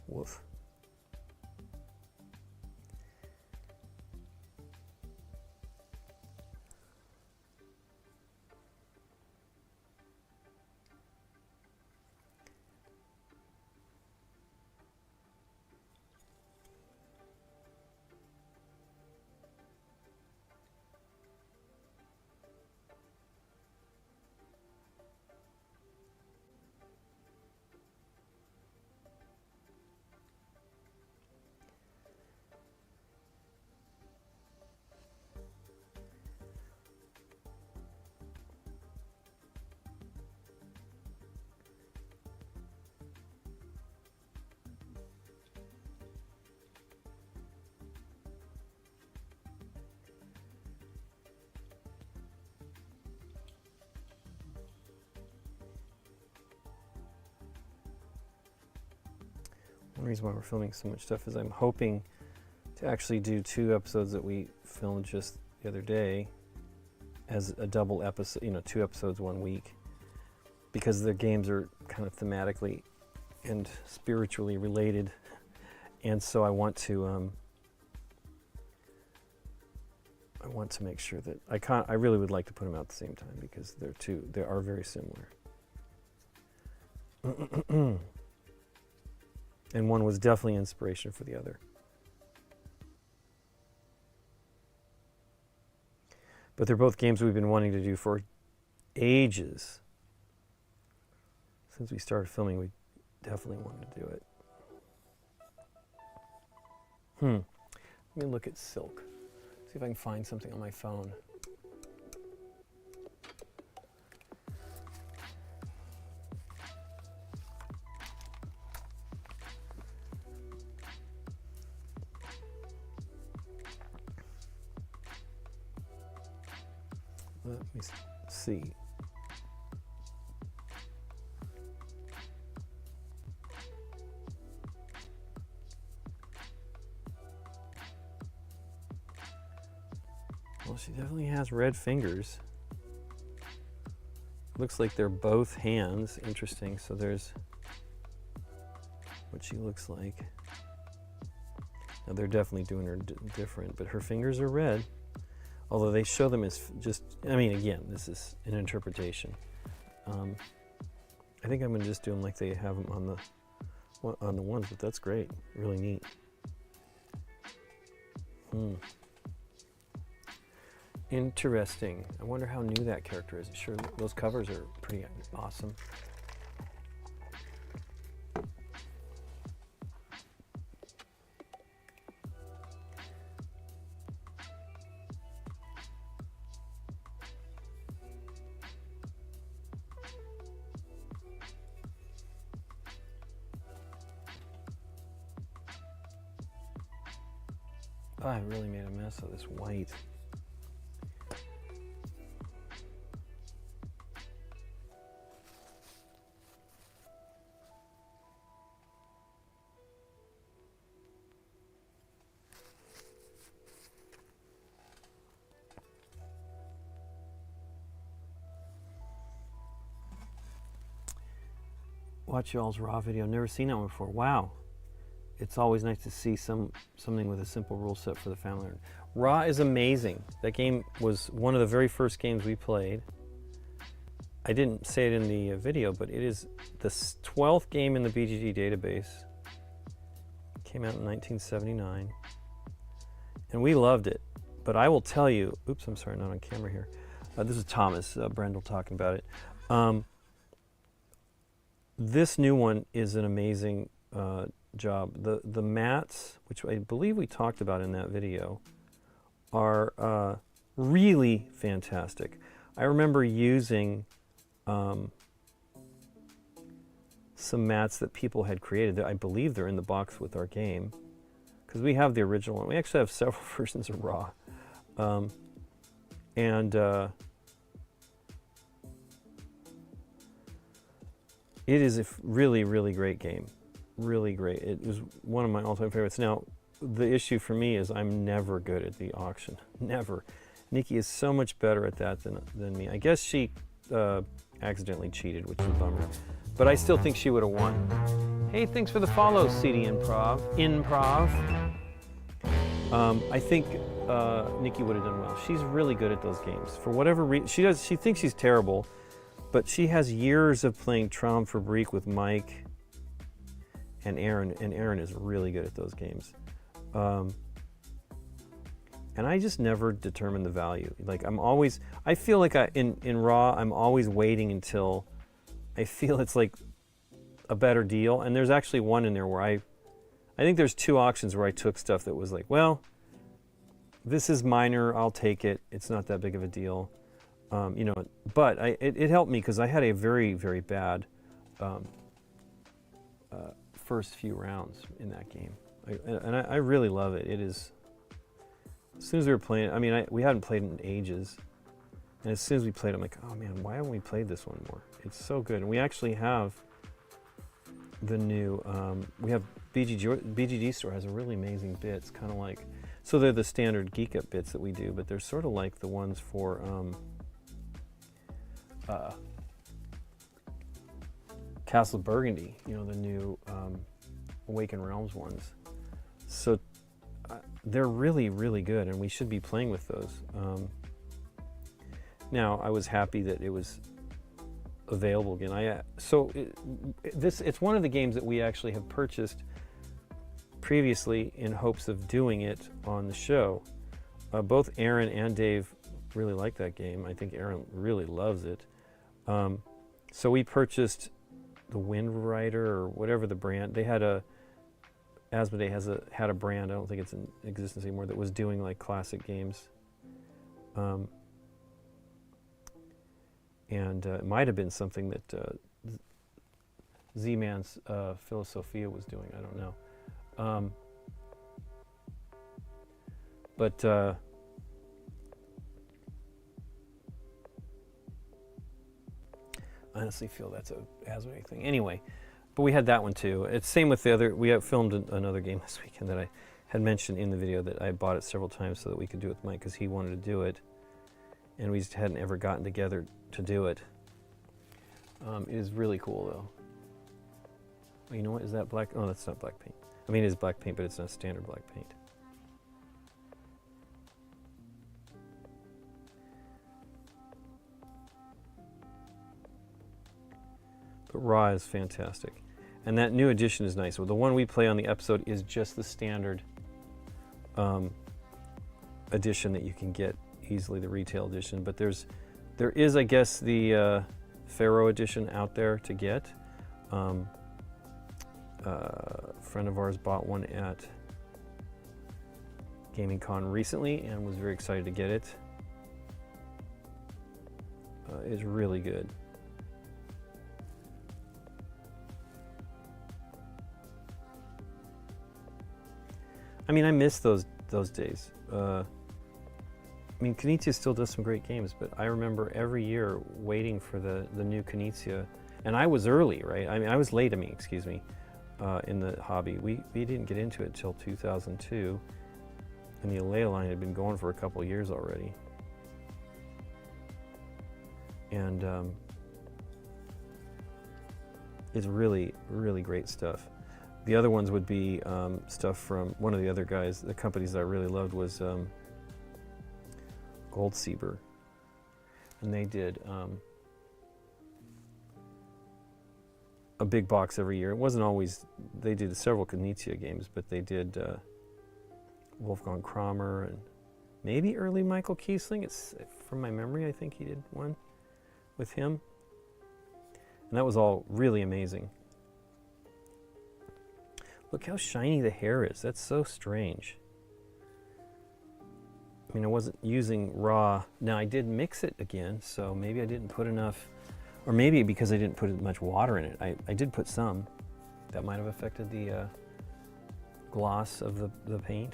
Woof. One reason why we're filming so much stuff is I'm hoping to actually do 2 episodes that we filmed just the other day as a double episode, 2 episodes 1 week, because the games are kind of thematically and spiritually related, and so I want to make sure that I really would like to put them out at the same time, because they are very similar. And one was definitely inspiration for the other. But they're both games we've been wanting to do for ages. Since we started filming, we definitely wanted to do it. Let me look at silk. See if I can find something on my phone. Let me see. Well, she definitely has red fingers. Looks like they're both hands. Interesting. So there's what she looks like. Now they're definitely doing her different, but her fingers are red. Although they show them as just, again, this is an interpretation. I think I'm gonna just do them like they have them on the ones, but that's great, really neat. Interesting. I wonder how new that character is. Sure, those covers are pretty awesome. Oh, I really made a mess of this white. Watch y'all's raw video. Never seen that one before. Wow. It's always nice to see something with a simple rule set for the family. Raw is amazing. That game was one of the very first games we played. I didn't say it in the video, but it is the 12th game in the BGG database. Came out in 1979. And we loved it. But I will tell you, oops, I'm sorry, not on camera here. This is Thomas Brendel talking about it. This new one is an amazing job. The mats, which I believe we talked about in that video, are really fantastic. I remember using some mats that people had created. I believe they're in the box with our game, because we have the original one. We actually have several versions of Raw. It is a really, really great game. Really great. It was one of my all-time favorites. Now, the issue for me is I'm never good at the auction. Never. Nikki is so much better at that than me. I guess she accidentally cheated, which is a bummer. But I still think she would have won. Hey, thanks for the follow, CD Improv. I think Nikki would have done well. She's really good at those games. For whatever reason, she thinks she's terrible, but she has years of playing Traum Fabrique with Mike and Aaron is really good at those games. And I just never determine the value. Like I feel like in Raw, I'm always waiting until I feel it's like a better deal. And there's actually one in there where I think there's 2 auctions where I took stuff that was like, well, this is minor, I'll take it. It's not that big of a deal. You know, but it helped me because I had a very, very bad first few rounds in that game. I really love it. It is, as soon as we were playing, I mean, we hadn't played in ages. And as soon as we played, I'm like, oh man, why haven't we played this one more? It's so good. And we actually have the new, we have BGG Store has a really amazing bits, kind of like, so they're the standard Geek Up bits that we do, but they're sort of like the ones for Castle Burgundy, you know, the new Awakened Realms ones. So they're really, really good, and we should be playing with those. Now, I was happy that it was available again. It's one of the games that we actually have purchased previously in hopes of doing it on the show. Both Aaron and Dave really like that game. I think Aaron really loves it. So we purchased the Wind Rider or whatever the brand. They had Asmodee had a brand, I don't think it's in existence anymore, that was doing like classic games. And it might have been something that Z-Man's Philosophia was doing, I don't know. I honestly feel that's a Asmodee thing. Anyway, but we had that one too. It's same with the other. We have filmed another game this weekend that I had mentioned in the video that I bought it several times so that we could do it with Mike because he wanted to do it, and we just hadn't ever gotten together to do it. It is really cool though. Oh, you know what? Is that black? Oh, that's not black paint. I mean, it is black paint, but it's not standard black paint. But raw is fantastic. And that new edition is nice. Well, the one we play on the episode is just the standard edition that you can get easily, the retail edition. But there is, I guess, the Pharaoh edition out there to get. A friend of ours bought one at Gaming Con recently and was very excited to get it. It's really good. I mean, I miss those days. I mean, Knizia still does some great games, but I remember every year waiting for the new Knizia, and I was early, right? I mean, I was late. Excuse me, in the hobby. We didn't get into it until 2002, and the Alea line had been going for a couple years already. And it's really, really great stuff. The other ones would be stuff from one of the other guys. The companies that I really loved was Goldsieber, and they did a big box every year. It wasn't always, they did several Knizia games, but they did Wolfgang Kramer and maybe early Michael Kiesling. It's from my memory, I think he did one with him, and that was all really amazing. Look how shiny the hair is. That's so strange. I mean, I wasn't using raw. Now I did mix it again, so maybe I didn't put enough, or maybe because I didn't put much water in it. I did put some. That might have affected the gloss of the paint.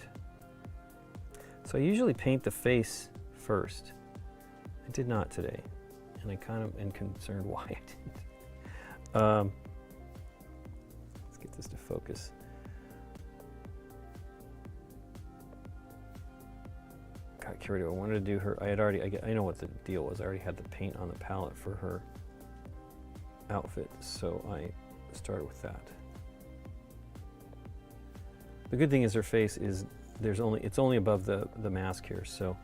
So I usually paint the face first. I did not today, and I kind of am concerned why I didn't. Let's get this to focus. Got carried away. I wanted to do her. I know what the deal was. I already had the paint on the palette for her outfit, so I started with that. The good thing is her face is it's only above the mask here, so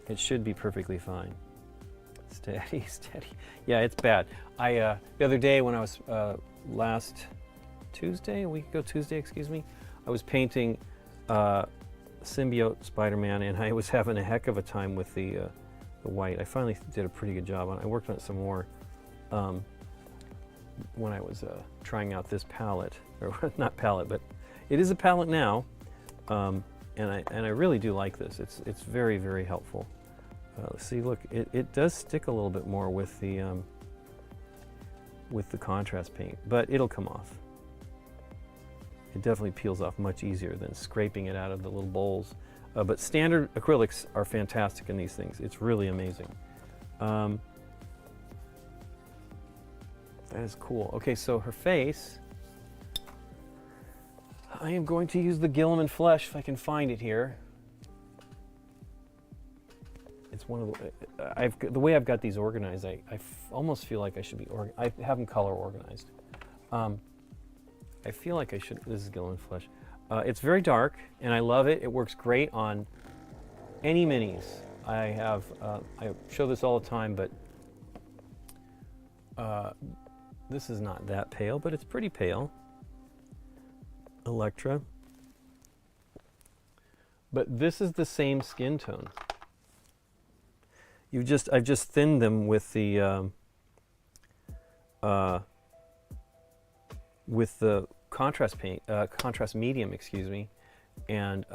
it should be perfectly fine. Steady, steady. Yeah, it's bad. The other day when I was last Tuesday, a week ago Tuesday, excuse me, I was painting Symbiote Spider-Man, and I was having a heck of a time with the white. I finally did a pretty good job on it. I worked on it some more when I was trying out this palette, or not palette, but it is a palette now, and I really do like this. It's very, very helpful. See, look, it does stick a little bit more with the contrast paint, but it'll come off. It definitely peels off much easier than scraping it out of the little bowls. But standard acrylics are fantastic in these things. It's really amazing. That is cool. Okay, so her face, I am going to use the Gilliman Flesh if I can find it here. It's one of the way I've got these organized, I almost feel like I should be, I have them color organized. I feel like I should, this is Gilliman Flesh. It's very dark, and I love it. It works great on any minis. I show this all the time, but this is not that pale, but it's pretty pale. Electra. But this is the same skin tone. I've just thinned them with the contrast paint, contrast medium, excuse me, and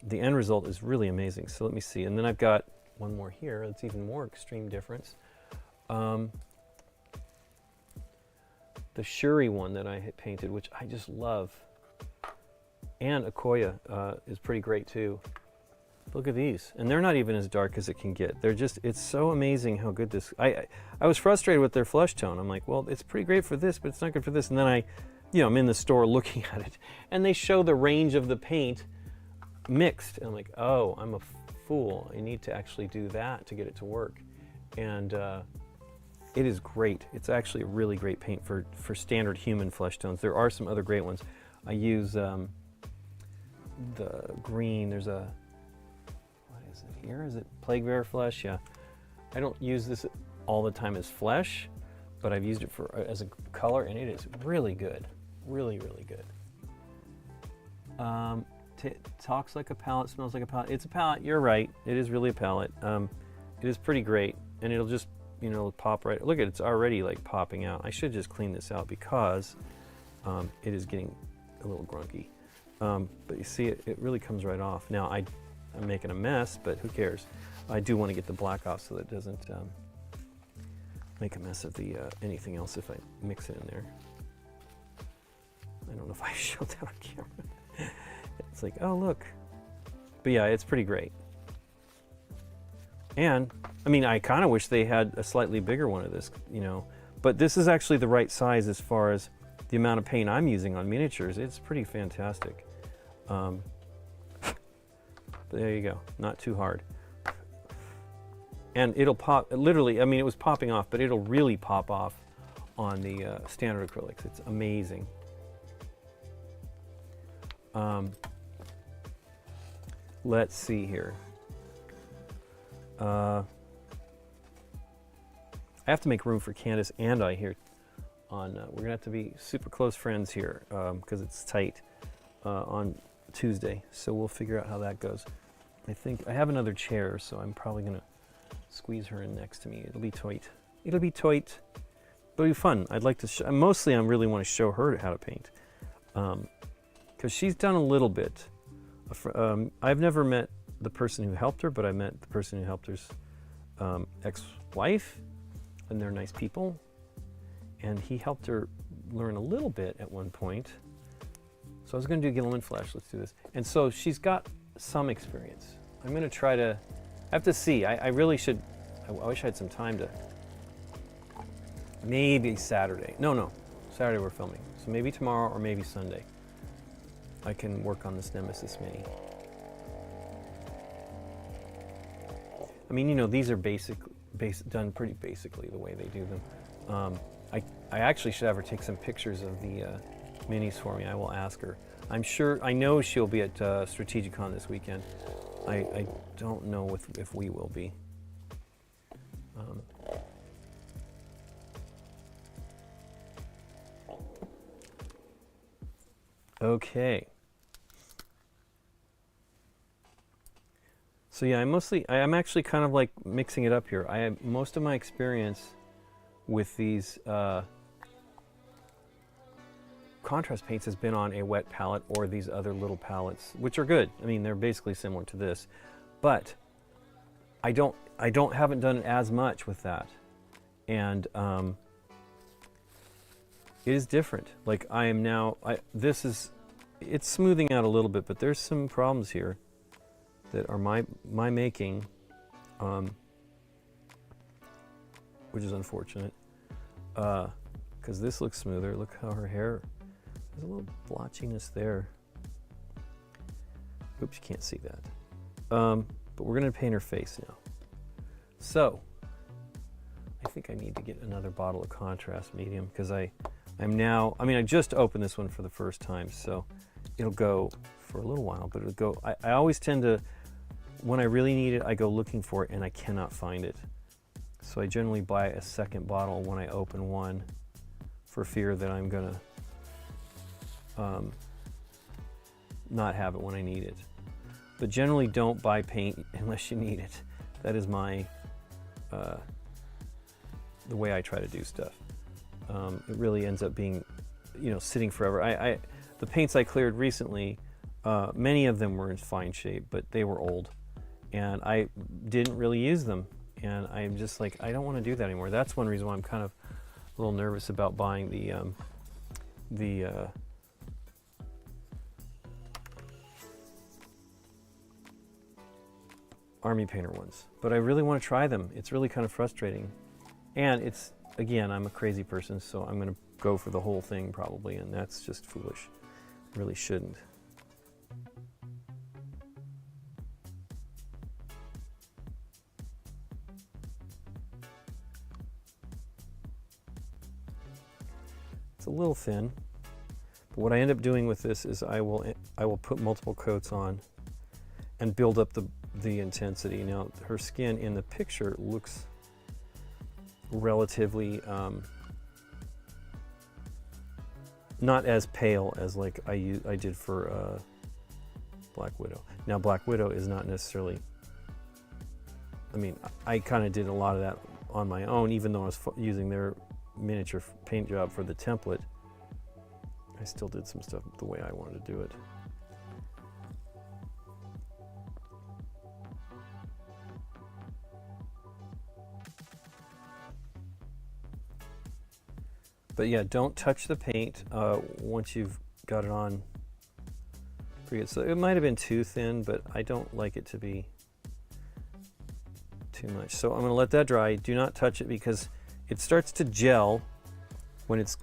the end result is really amazing. So let me see, and then I've got one more here. It's even more extreme difference. The Shuri one that I had painted, which I just love, and Okoye is pretty great too. Look at these, and they're not even as dark as it can get. They're just, it's so amazing how good this, I was frustrated with their flesh tone. I'm like, well, it's pretty great for this, but it's not good for this. And then I'm in the store looking at it, and they show the range of the paint mixed. And I'm like, oh, I'm a fool. I need to actually do that to get it to work. And it is great. It's actually a really great paint for standard human flesh tones. There are some other great ones. I use the green, there's a, here, is it Plague Bear Flesh? Yeah. I don't use this all the time as flesh, but I've used it for as a color, and it is really good, really, really good. Talks like a palette, smells like a palette. It's a palette. You're right. It is really a palette. It is pretty great, and it'll just, you know, pop right. Look at it, it's already like popping out. I should just clean this out because it is getting a little grunky. But you see, it really comes right off. Now I'm making a mess, but who cares? I do want to get the black off so that it doesn't make a mess of the anything else if I mix it in there. I don't know if I showed that on camera. It's like, oh look. But yeah, it's pretty great. And I mean, I kind of wish they had a slightly bigger one of this, you know, but this is actually the right size as far as the amount of paint I'm using on miniatures. It's pretty fantastic. But there you go, not too hard. And it'll pop, literally, I mean, it was popping off, but it'll really pop off on the standard acrylics. It's amazing. Let's see here. I have to make room for Candace and I here. We're gonna have to be super close friends here because it's tight on Tuesday. So we'll figure out how that goes. I think I have another chair, so I'm probably gonna squeeze her in next to me. It'll be tight. It'll be tight, but it'll be fun. I'd like to. Mostly, I really want to show her how to paint because she's done a little bit. I've never met the person who helped her, but I met the person who helped her ex-wife, and they're nice people. And he helped her learn a little bit at one point. So I was going to do Gilliman Flesh. Let's do this. And so she's got some experience. I'm going to try to. I have to see. I really should. I wish I had some time to. Maybe Saturday. No. Saturday we're filming. So maybe tomorrow or maybe Sunday. I can work on this Nemesis Mini. I mean, you know, these are done pretty basically the way they do them. I actually should have her take some pictures of the minis for me. I will ask her. I know she'll be at Strategicon this weekend. I don't know if we will be. Okay. So yeah, I'm actually kind of like mixing it up here. Most of my experience with these contrast paints has been on a wet palette or these other little palettes, which are good. I mean, they're basically similar to this, but I haven't done as much with that, and it is different. Like I am now. It's smoothing out a little bit, but there's some problems here that are my making, which is unfortunate, because this looks smoother. Look how her hair, there's a little blotchiness there. Oops, you can't see that. But we're gonna paint her face now. So, I think I need to get another bottle of contrast medium because I just opened this one for the first time, so it'll go for a little while, but it'll go, I always tend to, when I really need it, I go looking for it and I cannot find it. So I generally buy a second bottle when I open one for fear that I'm gonna not have it when I need it. But generally don't buy paint unless you need it. That is my, the way I try to do stuff. It really ends up being, you know, sitting forever. The paints I cleared recently, many of them were in fine shape, but they were old. And I didn't really use them. And I'm just like, I don't want to do that anymore. That's one reason why I'm kind of a little nervous about buying the Army Painter ones. But I really want to try them. It's really kind of frustrating. And it's, again, I'm a crazy person, so I'm going to go for the whole thing probably, and that's just foolish. Really shouldn't. It's a little thin, but what I end up doing with this is I will put multiple coats on and build up the intensity. Now her skin in the picture looks relatively not as pale as like I did for Black Widow. Now Black Widow is not necessarily, I mean, I kind of did a lot of that on my own, even though I was using their miniature paint job for the template. I still did some stuff the way I wanted to do it. But yeah, don't touch the paint once you've got it on pretty good. So it might have been too thin, but I don't like it to be too much. So I'm going to let that dry. Do not touch it because it starts to gel when it's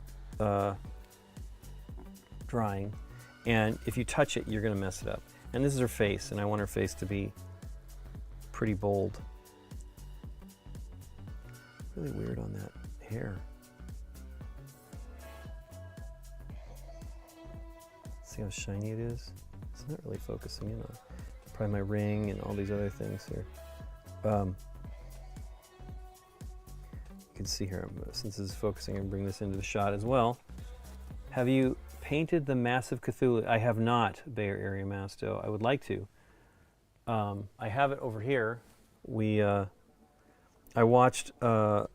drying. And if you touch it, you're going to mess it up. And this is her face, and I want her face to be pretty bold. Really weird on that hair. See how shiny it is? It's not really focusing in on it. Probably my ring and all these other things here. You can see here, since this is focusing, and bring this into the shot as well. Have you painted the Massive Cthulhu? I have not, Bay Area Masto. I would like to. I have it over here. I watched Lila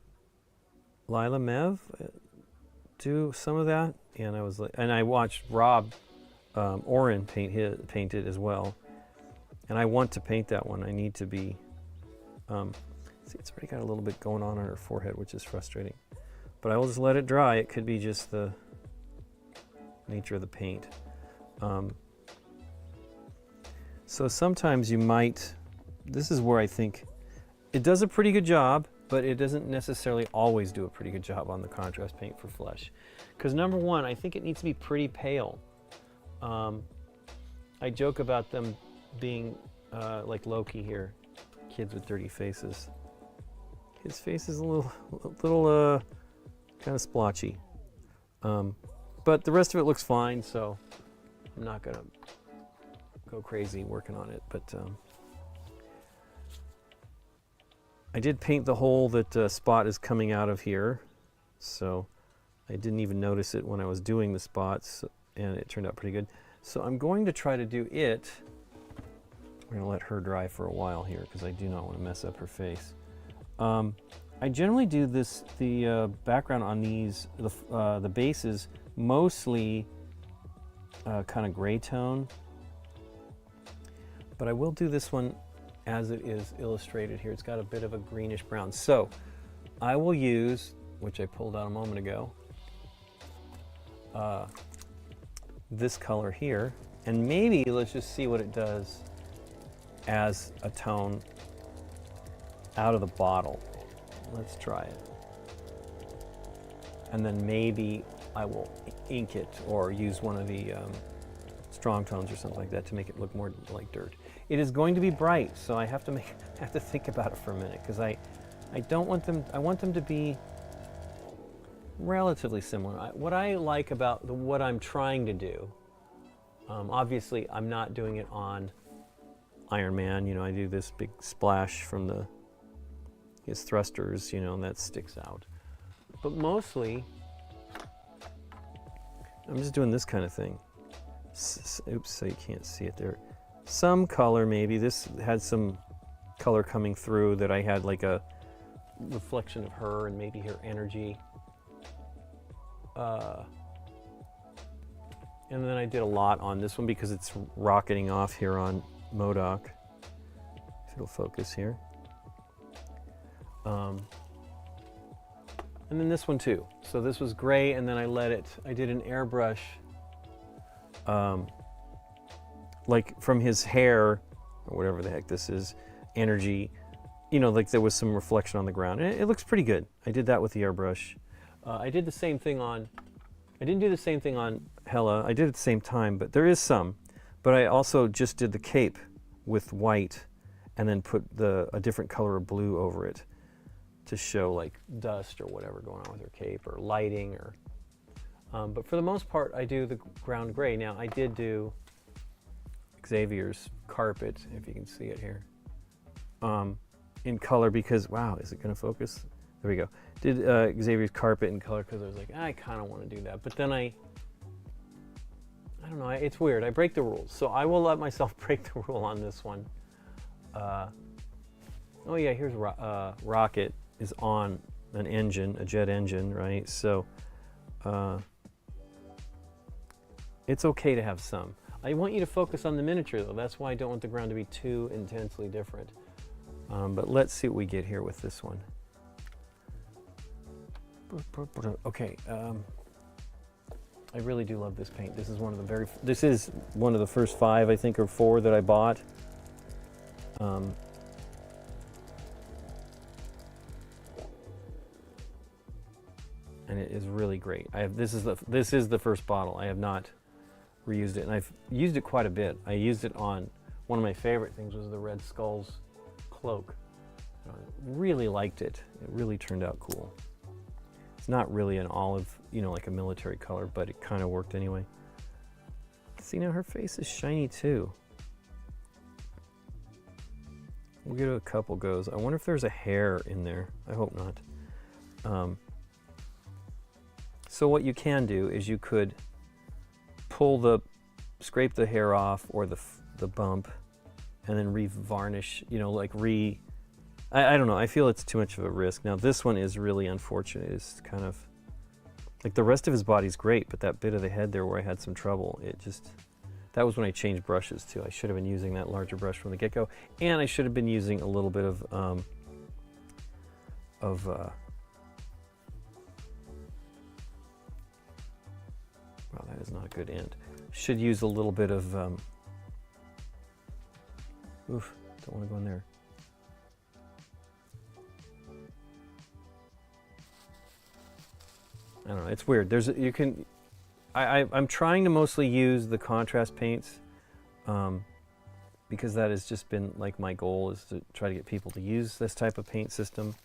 Mev do some of that, and I watched Rob Oren paint it as well, and I want to paint that one. I need to be. See, it's already got a little bit going on her forehead, which is frustrating. But I will just let it dry. It could be just the nature of the paint. So sometimes you might. This is where I think it does a pretty good job, but it doesn't necessarily always do a pretty good job on the contrast paint for flesh. Because number one, I think it needs to be pretty pale. I joke about them being like Loki here, kids with dirty faces. His face is a little kind of splotchy, but the rest of it looks fine. So I'm not gonna go crazy working on it. But I did paint the hole that Spot is coming out of here, so I didn't even notice it when I was doing the spots. And it turned out pretty good. So I'm going to try to do it. I'm going to let her dry for a while here because I do not want to mess up her face. I generally do the background on these, the bases, mostly kind of gray tone. But I will do this one as it is illustrated here. It's got a bit of a greenish brown. So I will use, which I pulled out a moment ago, this color here, and maybe let's just see what it does as a tone out of the bottle. Let's try it. And then maybe I will ink it or use one of the strong tones or something like that to make it look more like dirt. It is going to be bright, so I have to think about it for a minute because I don't want them. I want them to be relatively similar. What I like about what I'm trying to do, obviously I'm not doing it on Iron Man. You know, I do this big splash from his thrusters, you know, and that sticks out. But mostly, I'm just doing this kind of thing. Oops, so you can't see it there. Some color maybe. This had some color coming through that I had like a reflection of her and maybe her energy. And then I did a lot on this one because it's rocketing off here on MODOK. If it'll focus here. And then this one too. So this was gray, and then I did an airbrush, like from his hair, or whatever the heck this is, energy, you know, like there was some reflection on the ground. And it looks pretty good. I did that with the airbrush. I did the same thing I didn't do the same thing on Hela. I did it at the same time, but there is some. But I also just did the cape with white and then put a different color of blue over it to show like dust or whatever going on with her cape or lighting or. But for the most part, I do the ground gray. Now I did do Xavier's carpet, if you can see it here, in color because, wow, is it going to focus? There we go. Did Xavier's carpet in color because I was like, I kind of want to do that. But then I I don't know, it's weird. I break the rules. So I will let myself break the rule on this one. Oh yeah, here's Rocket is on an engine, a jet engine, right? So it's okay to have some. I want you to focus on the miniature though. That's why I don't want the ground to be too intensely different. But let's see what we get here with this one. Okay, I really do love this paint. This is one of the first 5, I think, or 4 that I bought. And it is really great. This is the first bottle. I have not reused it, and I've used it quite a bit. I used it on one of my favorite things was the Red Skull's cloak. I really liked it. It really turned out cool. It's not really an olive, you know, like a military color, but it kind of worked anyway. See, now her face is shiny too. We'll give it a couple goes. I wonder if there's a hair in there. I hope not. So what you can do is you could scrape the hair off or the bump, and then re-varnish, you know, like I don't know, I feel it's too much of a risk. Now this one is really unfortunate. It's kind of, like the rest of his body's great, but that bit of the head there where I had some trouble, that was when I changed brushes too. I should have been using that larger brush from the get-go, and I should have been using a little bit of wow, that is not a good end. Should use a little bit of, oof, don't want to go in there. I don't know, it's weird. I'm trying to mostly use the contrast paints because that has just been like my goal, is to try to get people to use this type of paint system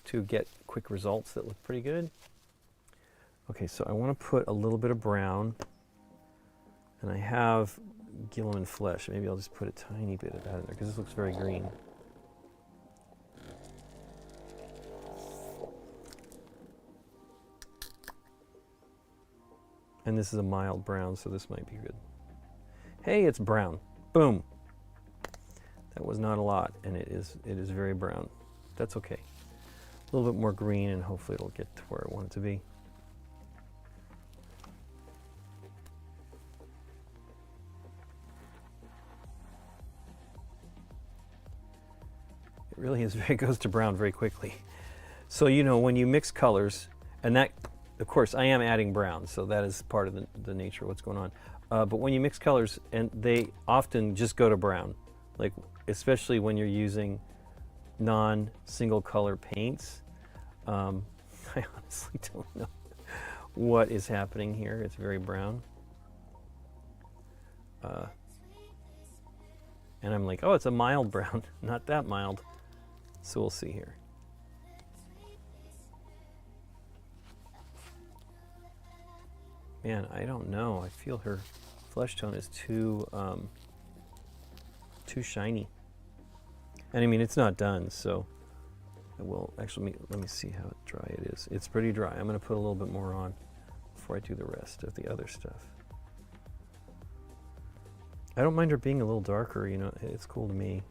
to get quick results that look pretty good. Okay, so I want to put a little bit of brown, and I have Gilliman Flesh. Maybe I'll just put a tiny bit of that in there because this looks very green. And this is a mild brown, so this might be good. Hey, it's brown. Boom. That was not a lot, and it is very brown. That's okay. A little bit more green, and hopefully it'll get to where I want it to be. It really is, it goes to brown very quickly. So, you know, when you mix colors, and that, of course, I am adding brown, so that is part of the nature of what's going on. But when you mix colors, and they often just go to brown, like especially when you're using non-single color paints. I honestly don't know what is happening here. It's very brown. And I'm like, oh, it's a mild brown, not that mild. So we'll see here. Man, I don't know. I feel her flesh tone is too shiny. And I mean, it's not done, so I will actually, let me see how dry it is. It's pretty dry. I'm going to put a little bit more on before I do the rest of the other stuff. I don't mind her being a little darker, you know, it's cool to me.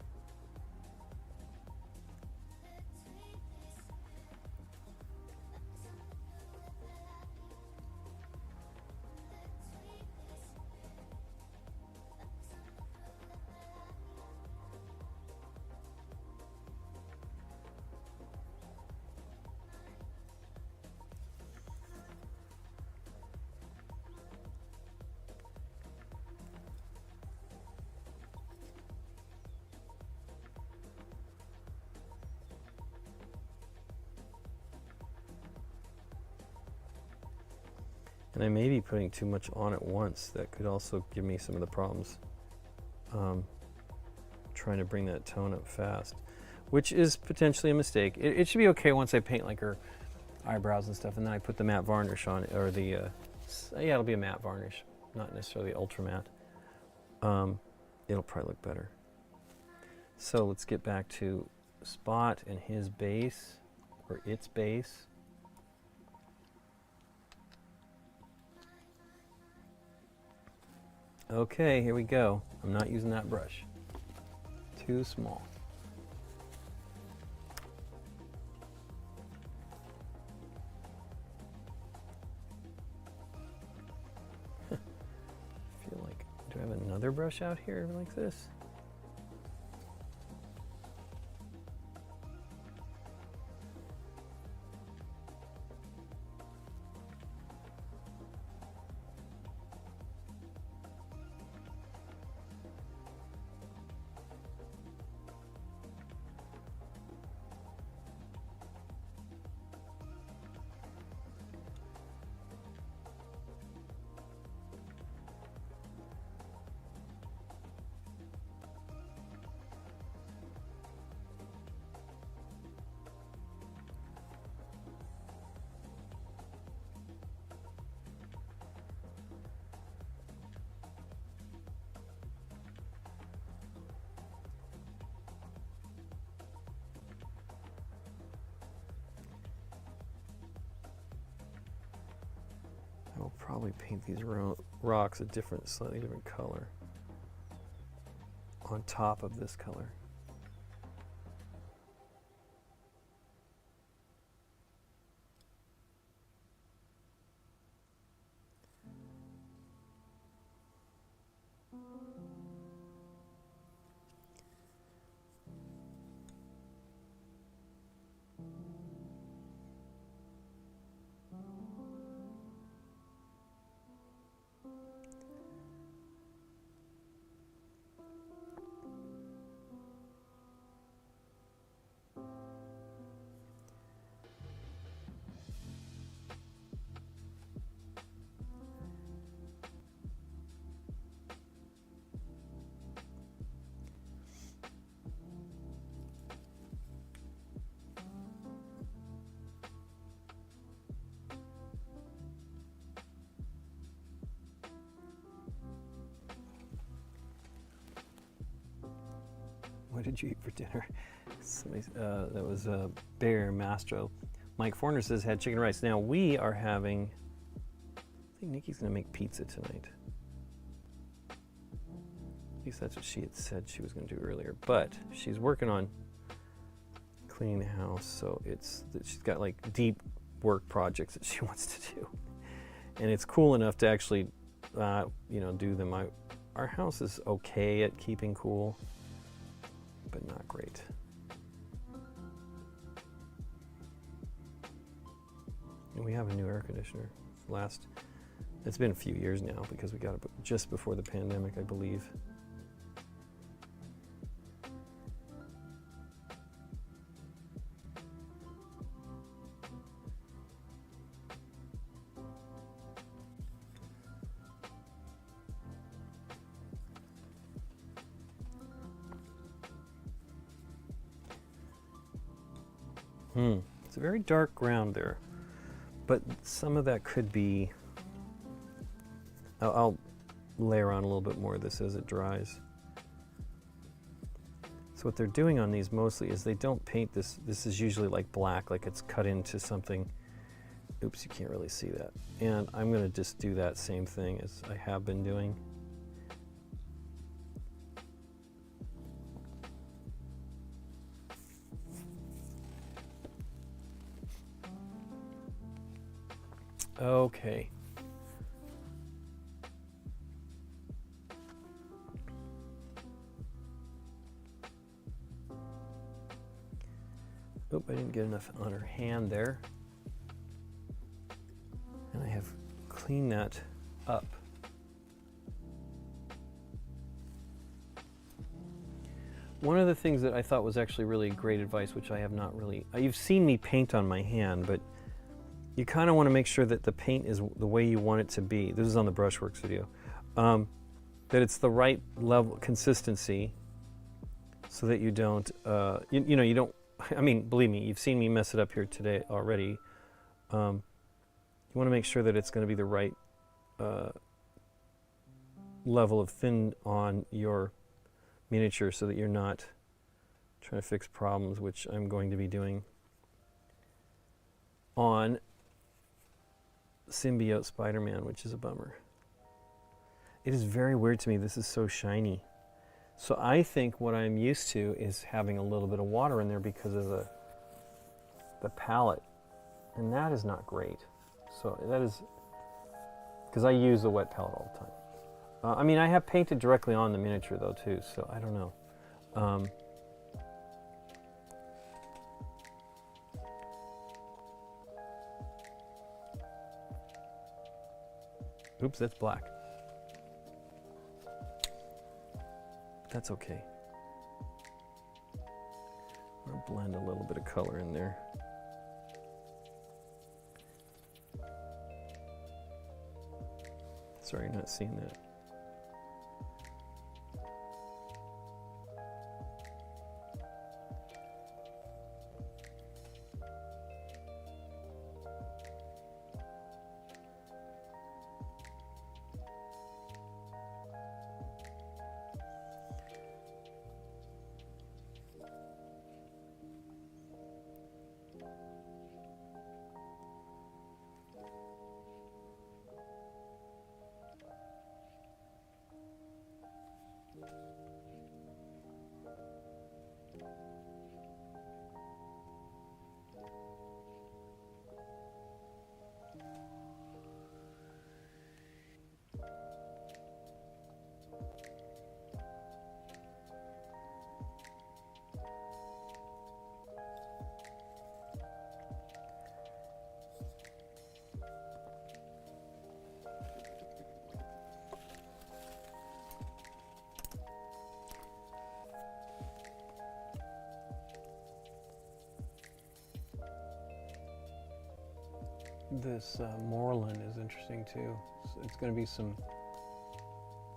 And I may be putting too much on at once. That could also give me some of the problems. Trying to bring that tone up fast, which is potentially a mistake. It should be okay once I paint like her eyebrows and stuff, and then I put the matte varnish on, or the, yeah, it'll be a matte varnish, not necessarily ultra matte. It'll probably look better. So let's get back to Spot and his base, or its base. Okay, here we go. I'm not using that brush. Too small. I feel like, do I have another brush out here like this? I will probably paint these rocks a different, slightly different color on top of this color. What did you eat for dinner? That was Bear Mastro. Mike Forner says had chicken rice. Now we are having, I think Nikki's gonna make pizza tonight. At least that's what she had said she was gonna do earlier. But she's working on cleaning the house, so she's got like deep work projects that she wants to do. And it's cool enough to actually, do them. Our house is okay at keeping cool, but not great. And we have a new air conditioner. It's been a few years now because we got it just before the pandemic, I believe. It's a very dark ground there, but some of that could be, I'll layer on a little bit more of this as it dries. So what they're doing on these mostly is they don't paint this. This is usually like black, like it's cut into something. Oops, you can't really see that. And I'm gonna just do that same thing as I have been doing. Okay. Oh, I didn't get enough on her hand there. And I have cleaned that up. One of the things that I thought was actually really great advice, which I have not really, you've seen me paint on my hand, but you kind of want to make sure that the paint is the way you want it to be. This is on the Brushworks video. That it's the right level, consistency, so that you don't, you don't, I mean, believe me, you've seen me mess it up here today already. You want to make sure that it's going to be the right level of thin on your miniature so that you're not trying to fix problems, which I'm going to be doing on Symbiote Spider-Man, which is a bummer. It is very weird to me. This is so shiny. So I think what I'm used to is having a little bit of water in there because of the palette. And that is not great. So that is, because I use the wet palette all the time. I mean, I have painted directly on the miniature though too, so I don't know. Oops, that's black. That's okay. I'll blend a little bit of color in there. Sorry, you're not seeing that. This Moreland is interesting too. So it's going to be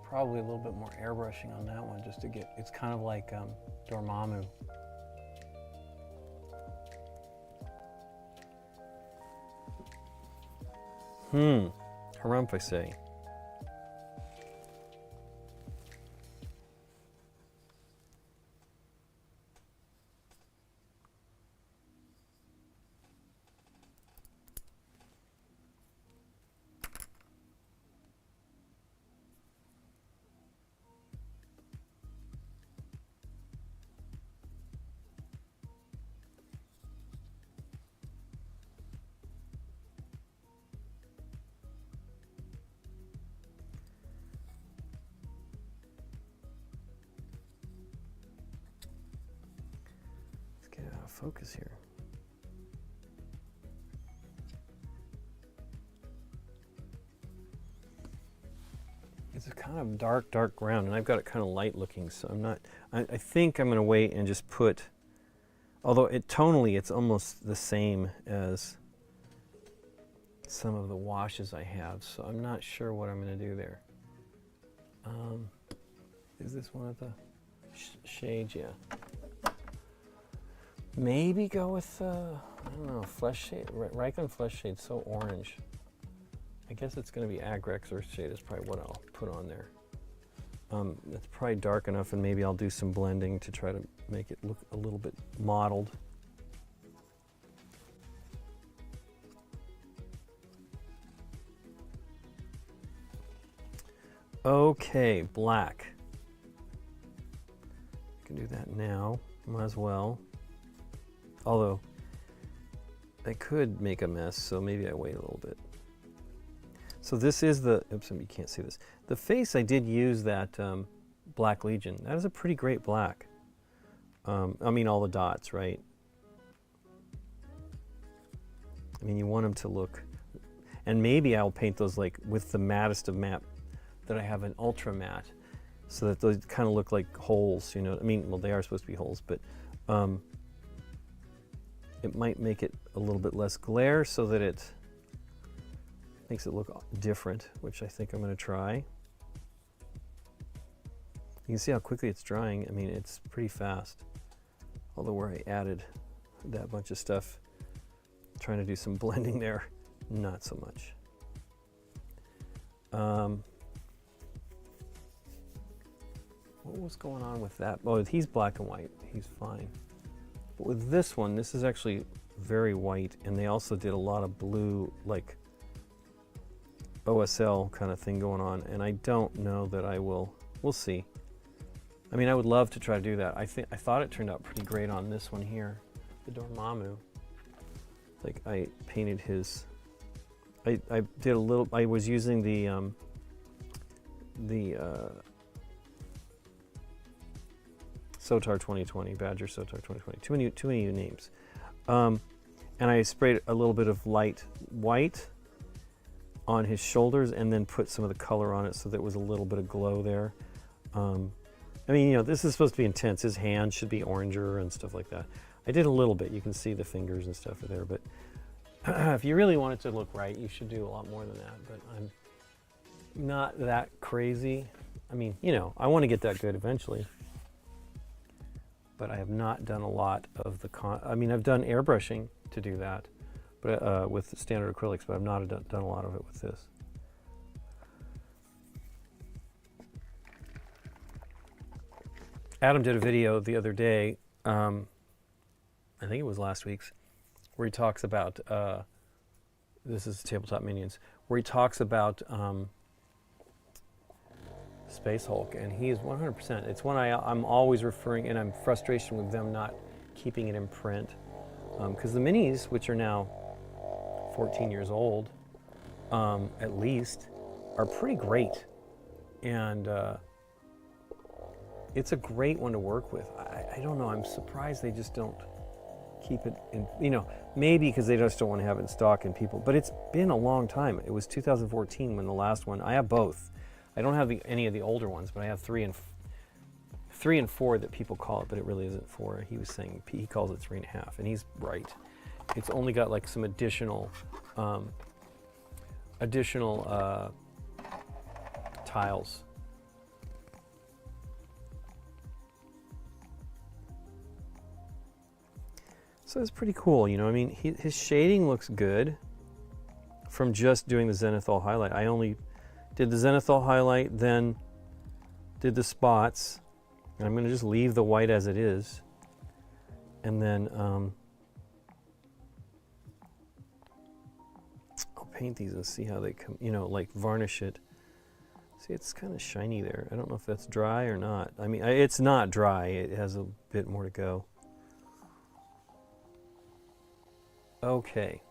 probably a little bit more airbrushing on that one just to get, it's kind of like Dormammu. Harumph, I say. Focus here. It's a kind of dark ground, and I've got it kind of light looking, so I'm not, I think I'm going to wait and just put, although tonally it's almost the same as some of the washes I have, so I'm not sure what I'm going to do there. Is this one of the shades? Yeah. Maybe go with, I don't know, Flesh Shade. Reichland Flesh Shade's so orange. I guess it's going to be Agrex Earth Shade is probably what I'll put on there. It's probably dark enough, and maybe I'll do some blending to try to make it look a little bit mottled. Okay, black. I can do that now. Might as well. Although, I could make a mess, so maybe I wait a little bit. So this is the, oops, you can't see this. The face, I did use that Black Legion. That is a pretty great black. I mean, all the dots, right? I mean, you want them to look, and maybe I'll paint those like with the mattest of matte that I have an ultra matte, so that those kind of look like holes, you know. I mean, well, they are supposed to be holes, but it might make it a little bit less glare so that it makes it look different, which I think I'm going to try. You can see how quickly it's drying. I mean, it's pretty fast. Although where I added that bunch of stuff, trying to do some blending there, not so much. What was going on with that? Oh, he's black and white. He's fine. But with this one, this is actually very white, and they also did a lot of blue, like OSL kind of thing going on, and I don't know that I will. We'll see. I mean, I would love to try to do that. I thought it turned out pretty great on this one here, the Dormammu. Like I painted his. I did a little. I was using the Sotar 2020, Badger Sotar 2020. Too many names. And I sprayed a little bit of light white on his shoulders, and then put some of the color on it so there was a little bit of glow there. I mean, you know, this is supposed to be intense. His hand should be oranger and stuff like that. I did a little bit. You can see the fingers and stuff are there, but if you really want it to look right, you should do a lot more than that. But I'm not that crazy. I mean, you know, I want to get that good eventually. But I have not done a lot of the I mean, I've done airbrushing to do that, but with standard acrylics, but I've not done a lot of it with this. Adam did a video the other day, I think it was last week's, where he talks about, this is Tabletop Minions, where he talks about Space Hulk, and he is 100%. It's one I'm always referring, and I'm frustration with them not keeping it in print, because the minis, which are now 14 years old, at least, are pretty great, and it's a great one to work with. I don't know, I'm surprised they just don't keep it in, you know, maybe because they just don't want to have it in stock and people, but it's been a long time. It was 2014 when the last one, I have both. I don't have any of the older ones, but I have 3 and 4 that people call it, but it really isn't 4. He was saying, he calls it 3.5, and he's right. It's only got like some additional tiles. So it's pretty cool, you know. I mean, his shading looks good from just doing the zenithal highlight. I only did the zenithal highlight, then did the spots, and I'm going to just leave the white as it is, and then I'll paint these and see how they come, you know, like varnish it. See, it's kind of shiny there. I don't know if that's dry or not. I mean, it's not dry. It has a bit more to go. Okay.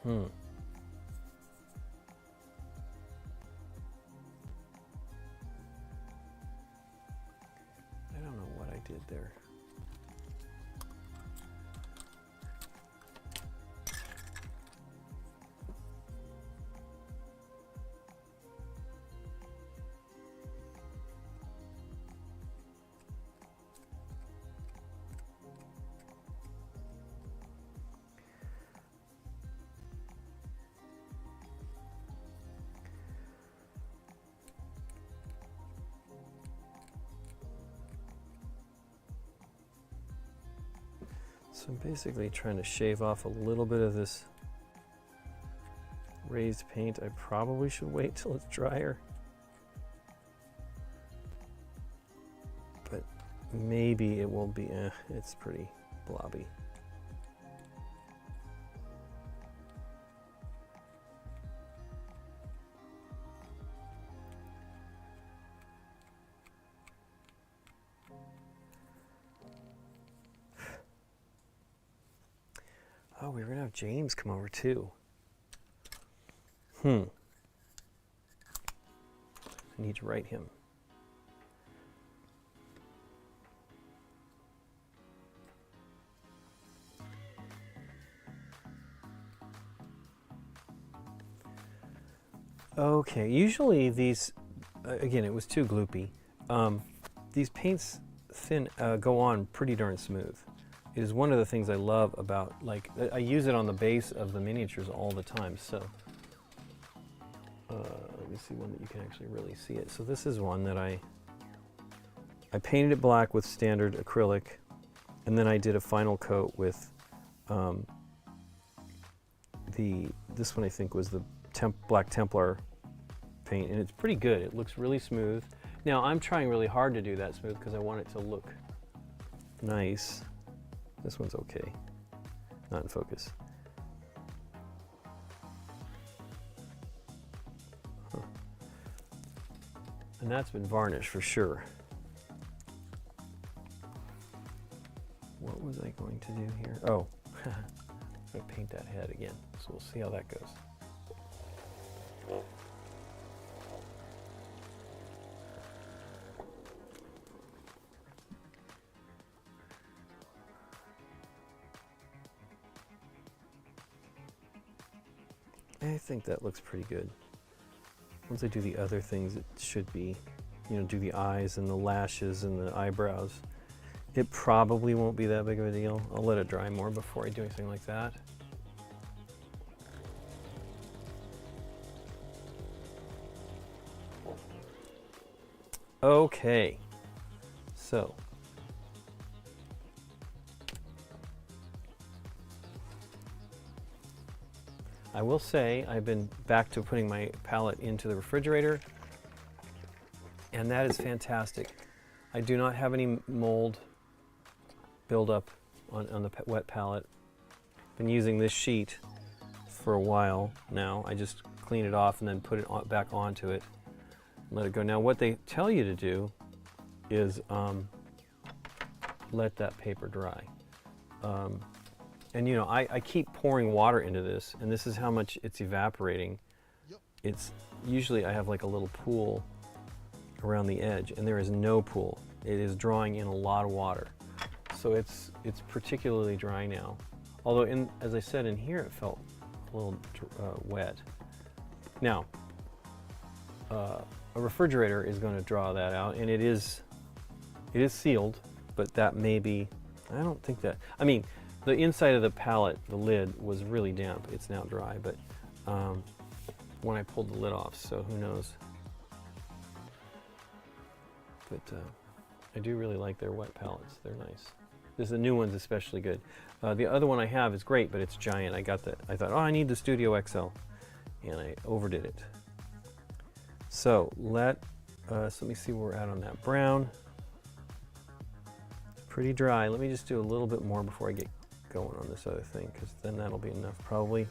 I don't know what I did there. So I'm basically trying to shave off a little bit of this raised paint. I probably should wait till it's drier, but maybe it will be, it's pretty blobby. Oh, we were gonna have James come over too. I need to write him. Okay, usually these, again, it was too gloopy. These paints go on pretty darn smooth. It is one of the things I love about, like, I use it on the base of the miniatures all the time. So let me see one that you can actually really see it. So this is one that I painted it black with standard acrylic, and then I did a final coat with this one I think was the Black Templar paint, and it's pretty good. It looks really smooth. Now I'm trying really hard to do that smooth because I want it to look nice. This one's okay. Not in focus. Huh. And that's been varnished for sure. What was I going to do here? Oh, I'm going to paint that head again. So we'll see how that goes. I think that looks pretty good. Once I do the other things, it should be, you know, do the eyes and the lashes and the eyebrows. It probably won't be that big of a deal. I'll let it dry more before I do anything like that. Okay, so I will say I've been back to putting my palette into the refrigerator, and that is fantastic. I do not have any mold buildup on the wet palette. Been using this sheet for a while now. I just clean it off and then put it back onto it and let it go. Now what they tell you to do is let that paper dry. And you know, I keep pouring water into this, and this is how much it's evaporating. Yep. It's usually I have like a little pool around the edge, and there is no pool. It is drawing in a lot of water. So it's particularly dry now. Although, as I said, in here it felt a little wet. Now, a refrigerator is going to draw that out, and it is sealed, but that may be, I don't think that, I mean, the inside of the palette, the lid, was really damp. It's now dry, but when I pulled the lid off, so who knows. But I do really like their wet palettes. They're nice. The new one's especially good. The other one I have is great, but it's giant. I thought, oh, I need the Studio XL, and I overdid it. So let me see where we're at on that brown. Pretty dry. Let me just do a little bit more before I get going on this other thing, because then that'll be enough probably.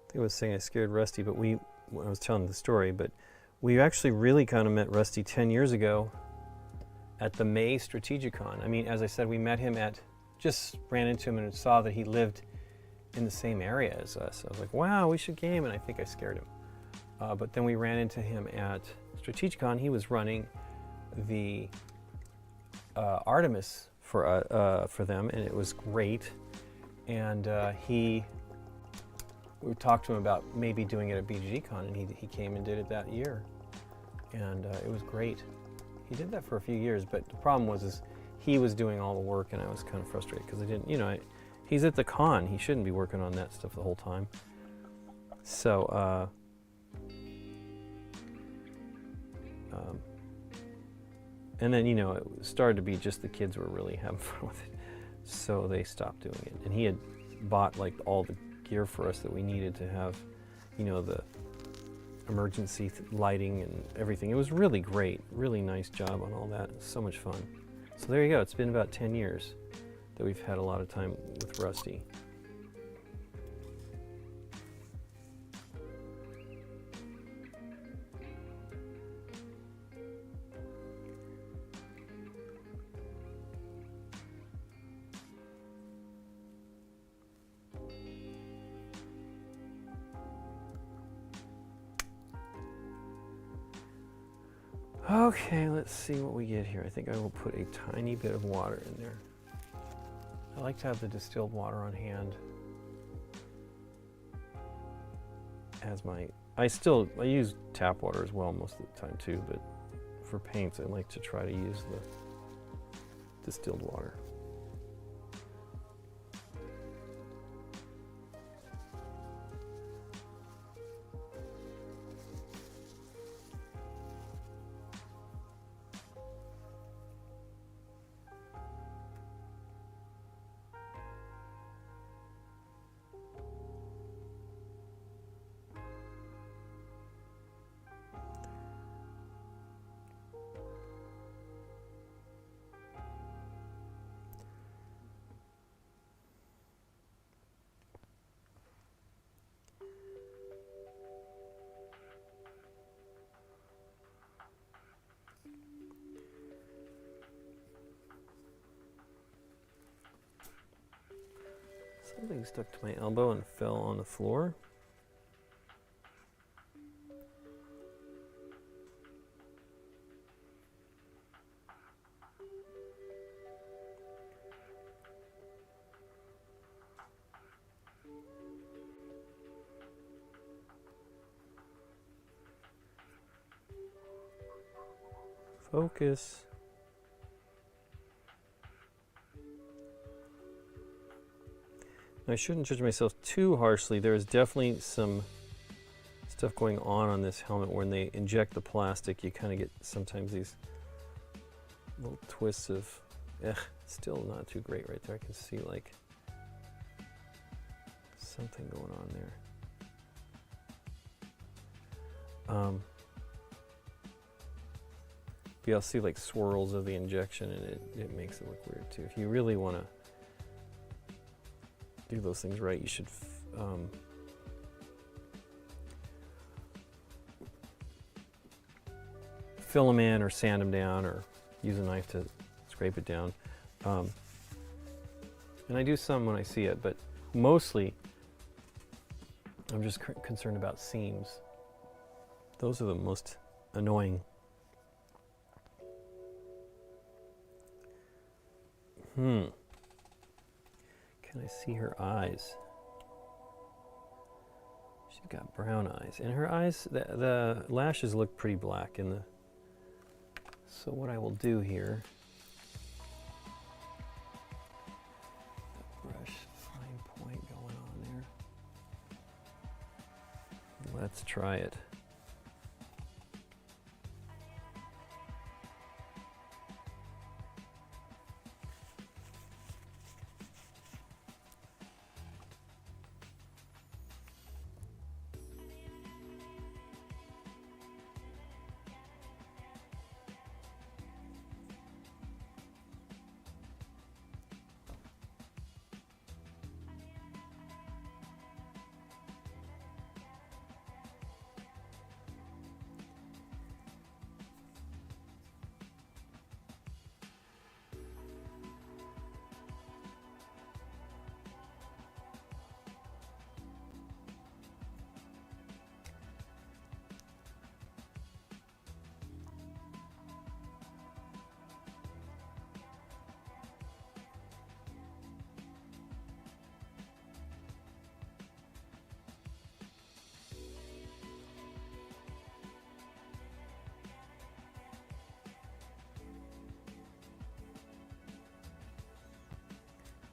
I think I was saying I scared Rusty, but I was telling the story, but we actually really kind of met Rusty 10 years ago at the May Strategicon. I mean, as I said, we met him just ran into him and saw that he lived in the same area as us. I was like, wow, we should game, and I think I scared him. But then we ran into him at Strategicon. He was running the Artemis for them, and it was great. And we talked to him about maybe doing it at BGGCon, and he came and did it that year, and it was great. He did that for a few years, but the problem was he was doing all the work, and I was kind of frustrated because I didn't, you know, he's at the con. He shouldn't be working on that stuff the whole time. So, and then, you know, it started to be just the kids were really having fun with it, so they stopped doing it. And he had bought like all the gear for us that we needed to have, you know, the emergency lighting and everything. It was really great, really nice job on all that. So much fun. So there you go. It's been about 10 years that we've had a lot of time with Rusty. Okay, let's see what we get here. I think I will put a tiny bit of water in there. I like to have the distilled water on hand as I use tap water as well most of the time too, but for paints I like to try to use distilled water. Something stuck to my elbow and fell on the floor. Focus. I shouldn't judge myself too harshly. There is definitely some stuff going on this helmet. When they inject the plastic, you kind of get sometimes these little twists of, still not too great right there. I can see like something going on there. But I'll see like swirls of the injection, and it makes it look weird too. If you really want to do those things right, you should fill them in or sand them down or use a knife to scrape it down. And I do some when I see it, but mostly I'm just concerned about seams. Those are the most annoying. Can I see her eyes? She's got brown eyes. And her eyes, the lashes look pretty black in the... So what I will do here... That brush, fine point going on there. Let's try it.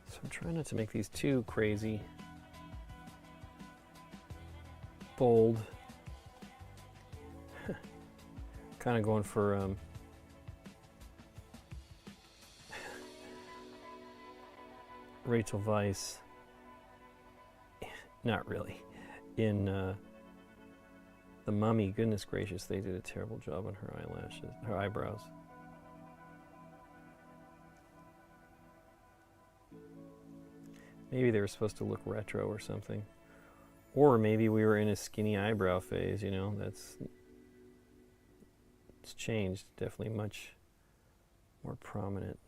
So I'm trying not to make these too crazy, bold. Kind of going for Rachel Weisz. Not really. In The Mummy, goodness gracious, they did a terrible job on her eyelashes, her eyebrows. Maybe they were supposed to look retro or something. Or maybe we were in a skinny eyebrow phase, you know, it's changed, definitely much more prominent.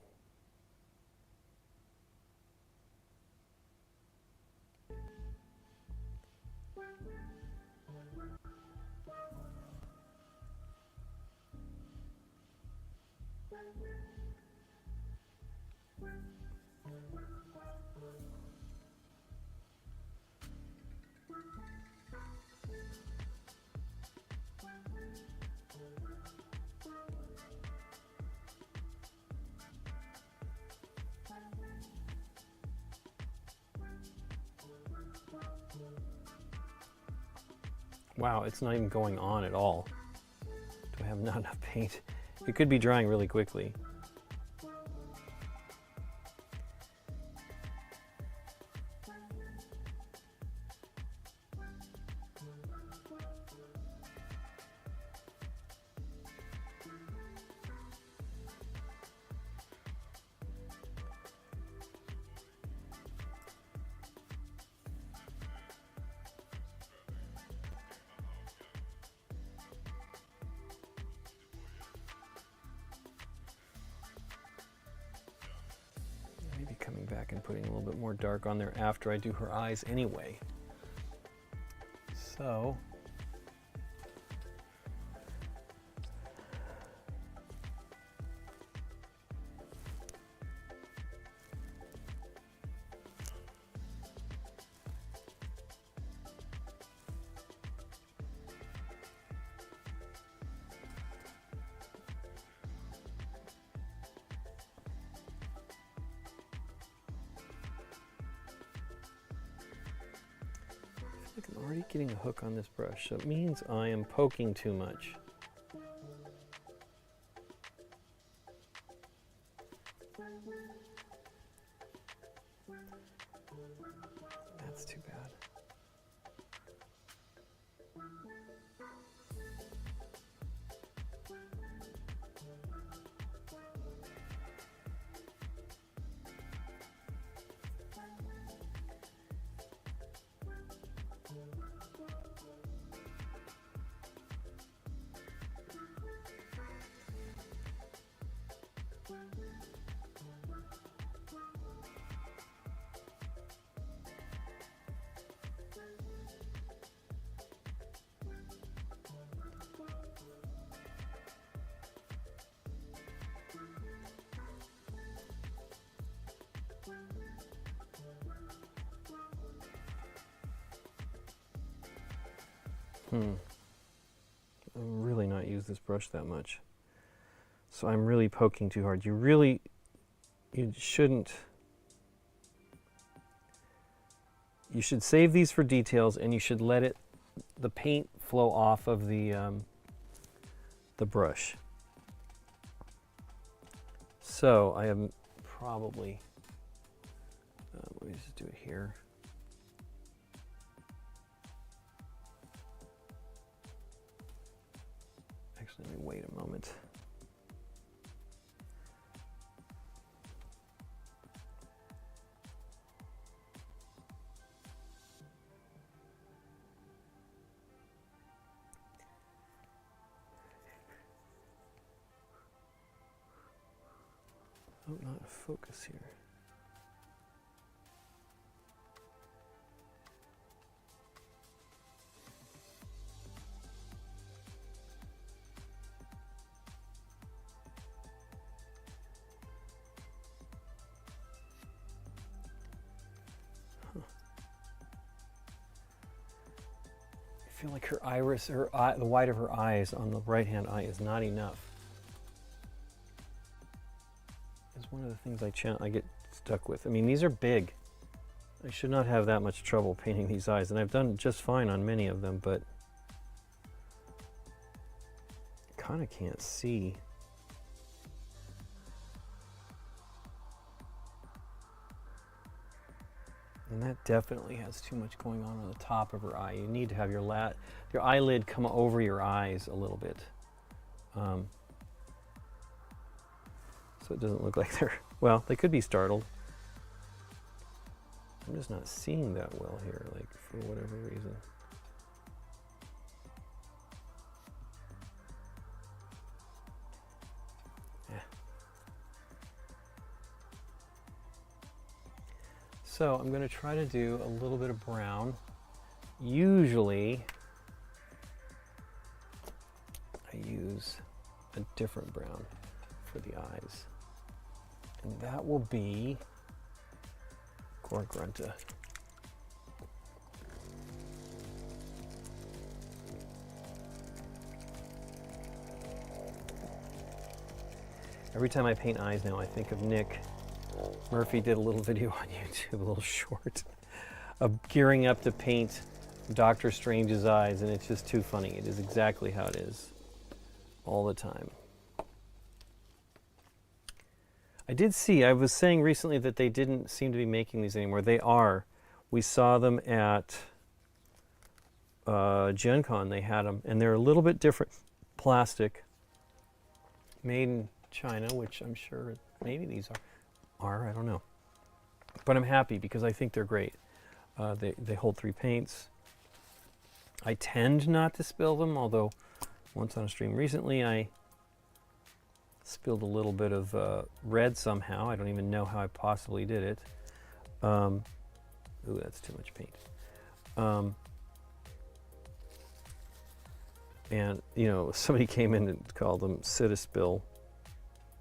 Wow, it's not even going on at all. Do I have not enough paint? It could be drying really quickly. Maybe coming back and putting a little bit more dark on there after I do her eyes anyway. So, I'm already getting a hook on this brush, so it means I am poking too much. That's too bad. I'm really not use this brush that much. So I'm really poking too hard. You shouldn't. You should save these for details, and you should let the paint flow off of the brush. So I am probably, let me just do it here. Actually, let me wait a moment. Oh, not focus here. I feel like her iris, the white of her eyes on the right-hand eye is not enough. It's one of the things I get stuck with. I mean, these are big. I should not have that much trouble painting these eyes, and I've done just fine on many of them, but kind of can't see. And that definitely has too much going on the top of her eye. You need to have your eyelid come over your eyes a little bit. So it doesn't look like they're, well, they could be startled. I'm just not seeing that well here, like, for whatever reason. So I'm going to try to do a little bit of brown. Usually I use a different brown for the eyes, and that will be Gorgrunta. Every time I paint eyes now, I think of Nick. Murphy did a little video on YouTube, a little short, of gearing up to paint Doctor Strange's eyes, and it's just too funny. It is exactly how it is all the time. I did see, I was saying recently that they didn't seem to be making these anymore. They are. We saw them at Gen Con. They had them, and they're a little bit different. Plastic, made in China, which I'm sure maybe these are. I don't know. But I'm happy because I think they're great. They hold 3 paints. I tend not to spill them, although once on a stream recently I spilled a little bit of red somehow. I don't even know how I possibly did it. Ooh, that's too much paint. And, you know, somebody came in and called them Citispill,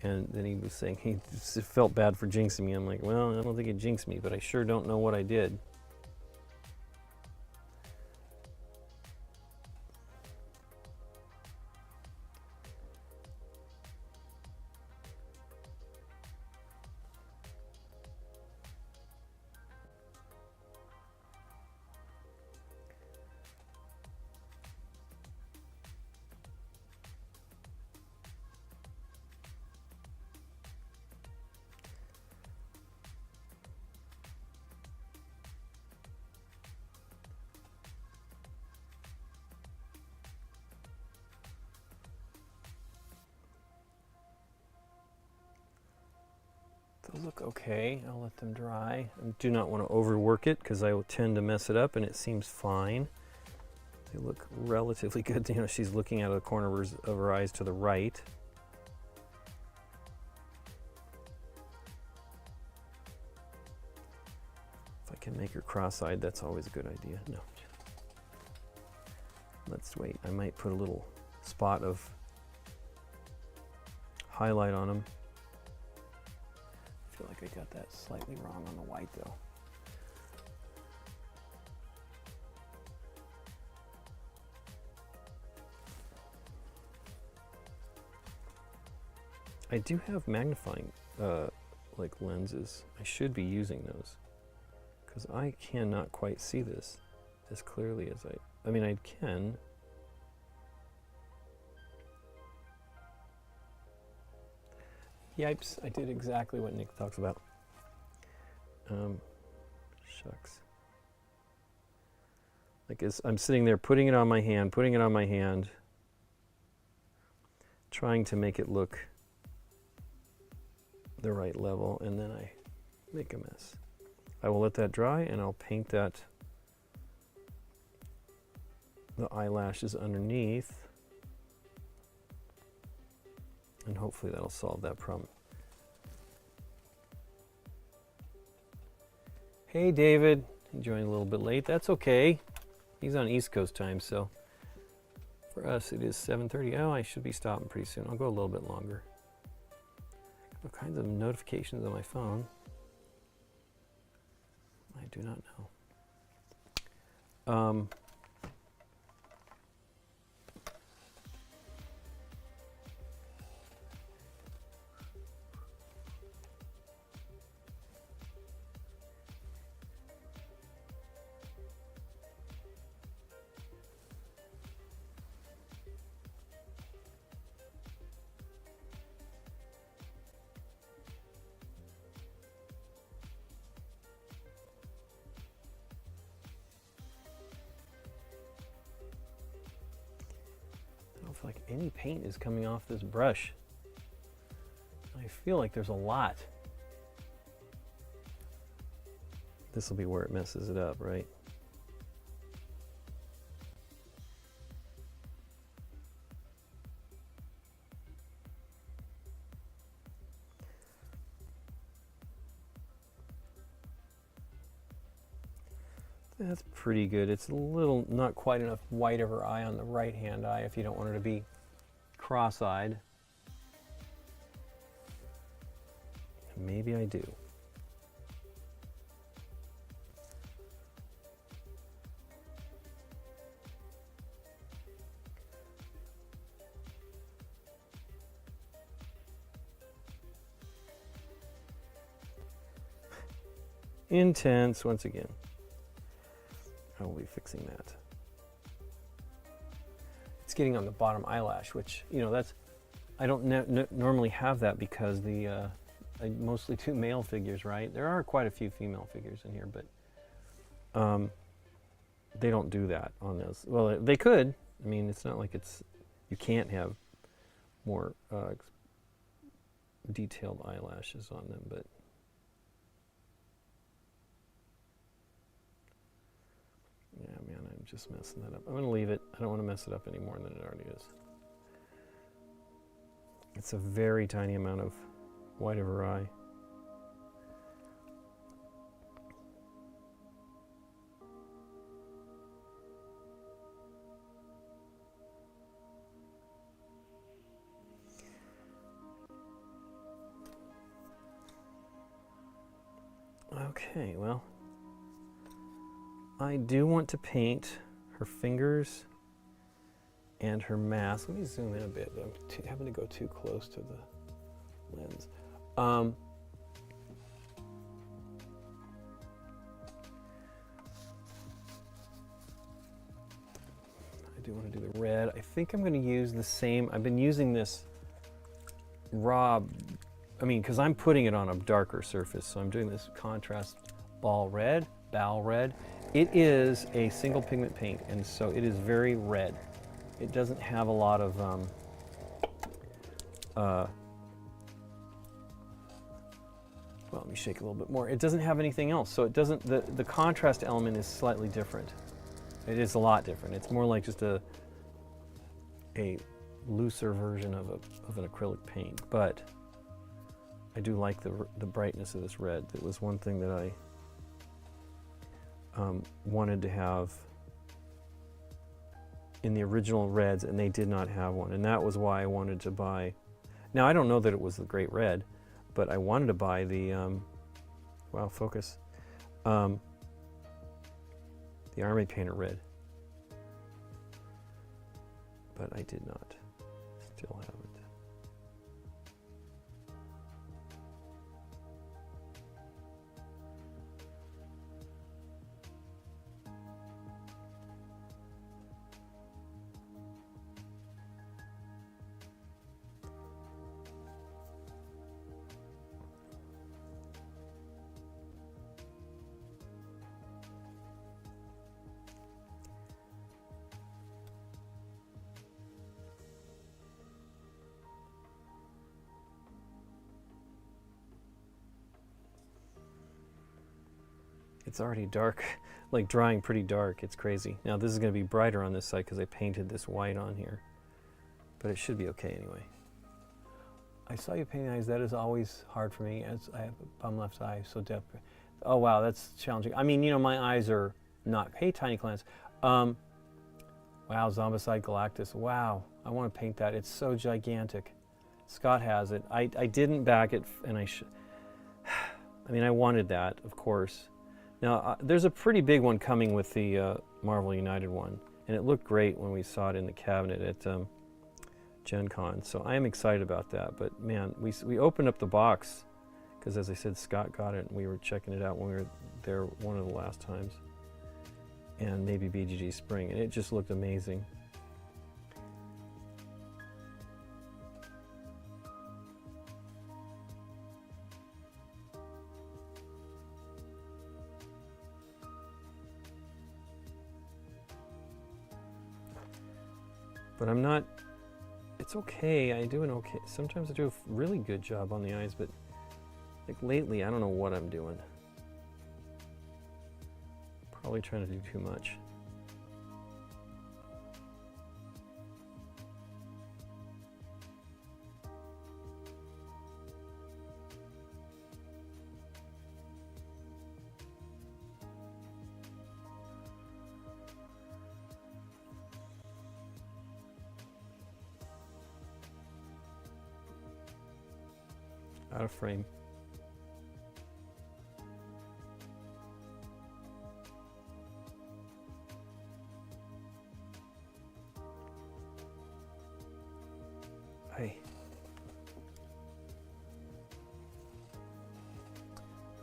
and then he was saying he just felt bad for jinxing me. I'm like, well, I don't think it jinxed me, but I sure don't know what I did. Those look okay. I'll let them dry. I do not want to overwork it because I will tend to mess it up, and it seems fine. They look relatively good. You know, she's looking out of the corner of her eyes to the right. If I can make her cross-eyed, that's always a good idea. No. Let's wait. I might put a little spot of highlight on them. I feel like I got that slightly wrong on the white though. I do have magnifying like lenses. I should be using those because I cannot quite see this as clearly as I mean I can. Yipes, I did exactly what Nick talks about. Shucks. Like as I'm sitting there putting it on my hand, trying to make it look the right level, and then I make a mess. I will let that dry and I'll paint the eyelashes underneath. And hopefully that'll solve that problem. Hey David, he joined a little bit late. That's okay. He's on East Coast time, so for us it is 7:30. Oh, I should be stopping pretty soon. I'll go a little bit longer. All kinds of notifications on my phone. I do not know. Like any paint is coming off this brush. I feel like there's a lot. This will be where it messes it up, right? That's pretty good. It's a little, not quite enough white of her eye on the right-hand eye if you don't want her to be cross-eyed. Maybe I do. Intense once again. Oh we'll be fixing that. It's getting on the bottom eyelash, which, you know, that's, I don't normally have that because I mostly do male figures, right? There are quite a few female figures in here, but they don't do that on those. Well, they could. I mean, it's not like you can't have more detailed eyelashes on them, but yeah, man, I'm just messing that up. I'm going to leave it. I don't want to mess it up any more than it already is. It's a very tiny amount of white of her eye. Okay, well, I do want to paint her fingers and her mask. Let me zoom in a bit. I'm having to go too close to the lens. I do want to do the red. I think I'm going to use the same. I've been using this raw, I mean, because I'm putting it on a darker surface, so I'm doing this contrast bow red. It is a single pigment paint, and so it is very red. It doesn't have a lot of well, let me shake a little bit more. It doesn't have anything else, so it doesn't, the contrast element is slightly different. It is a lot different. It's more like just a looser version of an acrylic paint, but I do like the brightness of this red. It was one thing that I wanted to have in the original reds, and they did not have one, and that was why I wanted to buy. Now, I don't know that it was the great red, but I wanted to buy the wow, focus, the Army Painter red, but I did not. Still haven't. It's already dark, like drying pretty dark. It's crazy. Now this is going to be brighter on this side because I painted this white on here, but it should be okay anyway. I saw you painting eyes. That is always hard for me, as I have a bum left eye, so deaf. Oh wow, that's challenging. I mean, you know, my eyes are not. Hey, Tiny Clans. Wow, Zombicide Galactus. Wow, I want to paint that. It's so gigantic. Scott has it. I didn't back it, and I should. I mean, I wanted that, of course. Now, there's a pretty big one coming with the Marvel United one, and it looked great when we saw it in the cabinet at Gen Con, so I am excited about that. But man, we opened up the box, because as I said, Scott got it, and we were checking it out when we were there one of the last times, and maybe BGG Spring, and it just looked amazing. But I'm not, it's okay, I do an okay, sometimes I do a really good job on the eyes, but like lately, I don't know what I'm doing. Probably trying to do too much. Out of frame. Hey.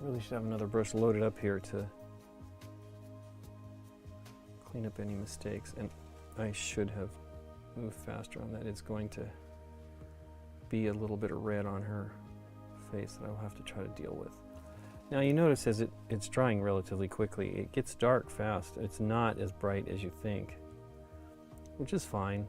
I really should have another brush loaded up here to clean up any mistakes. And I should have moved faster on that. It's going to be a little bit of red on her face that I'll have to try to deal with. Now you notice as it's drying relatively quickly, it gets dark fast. It's not as bright as you think, which is fine.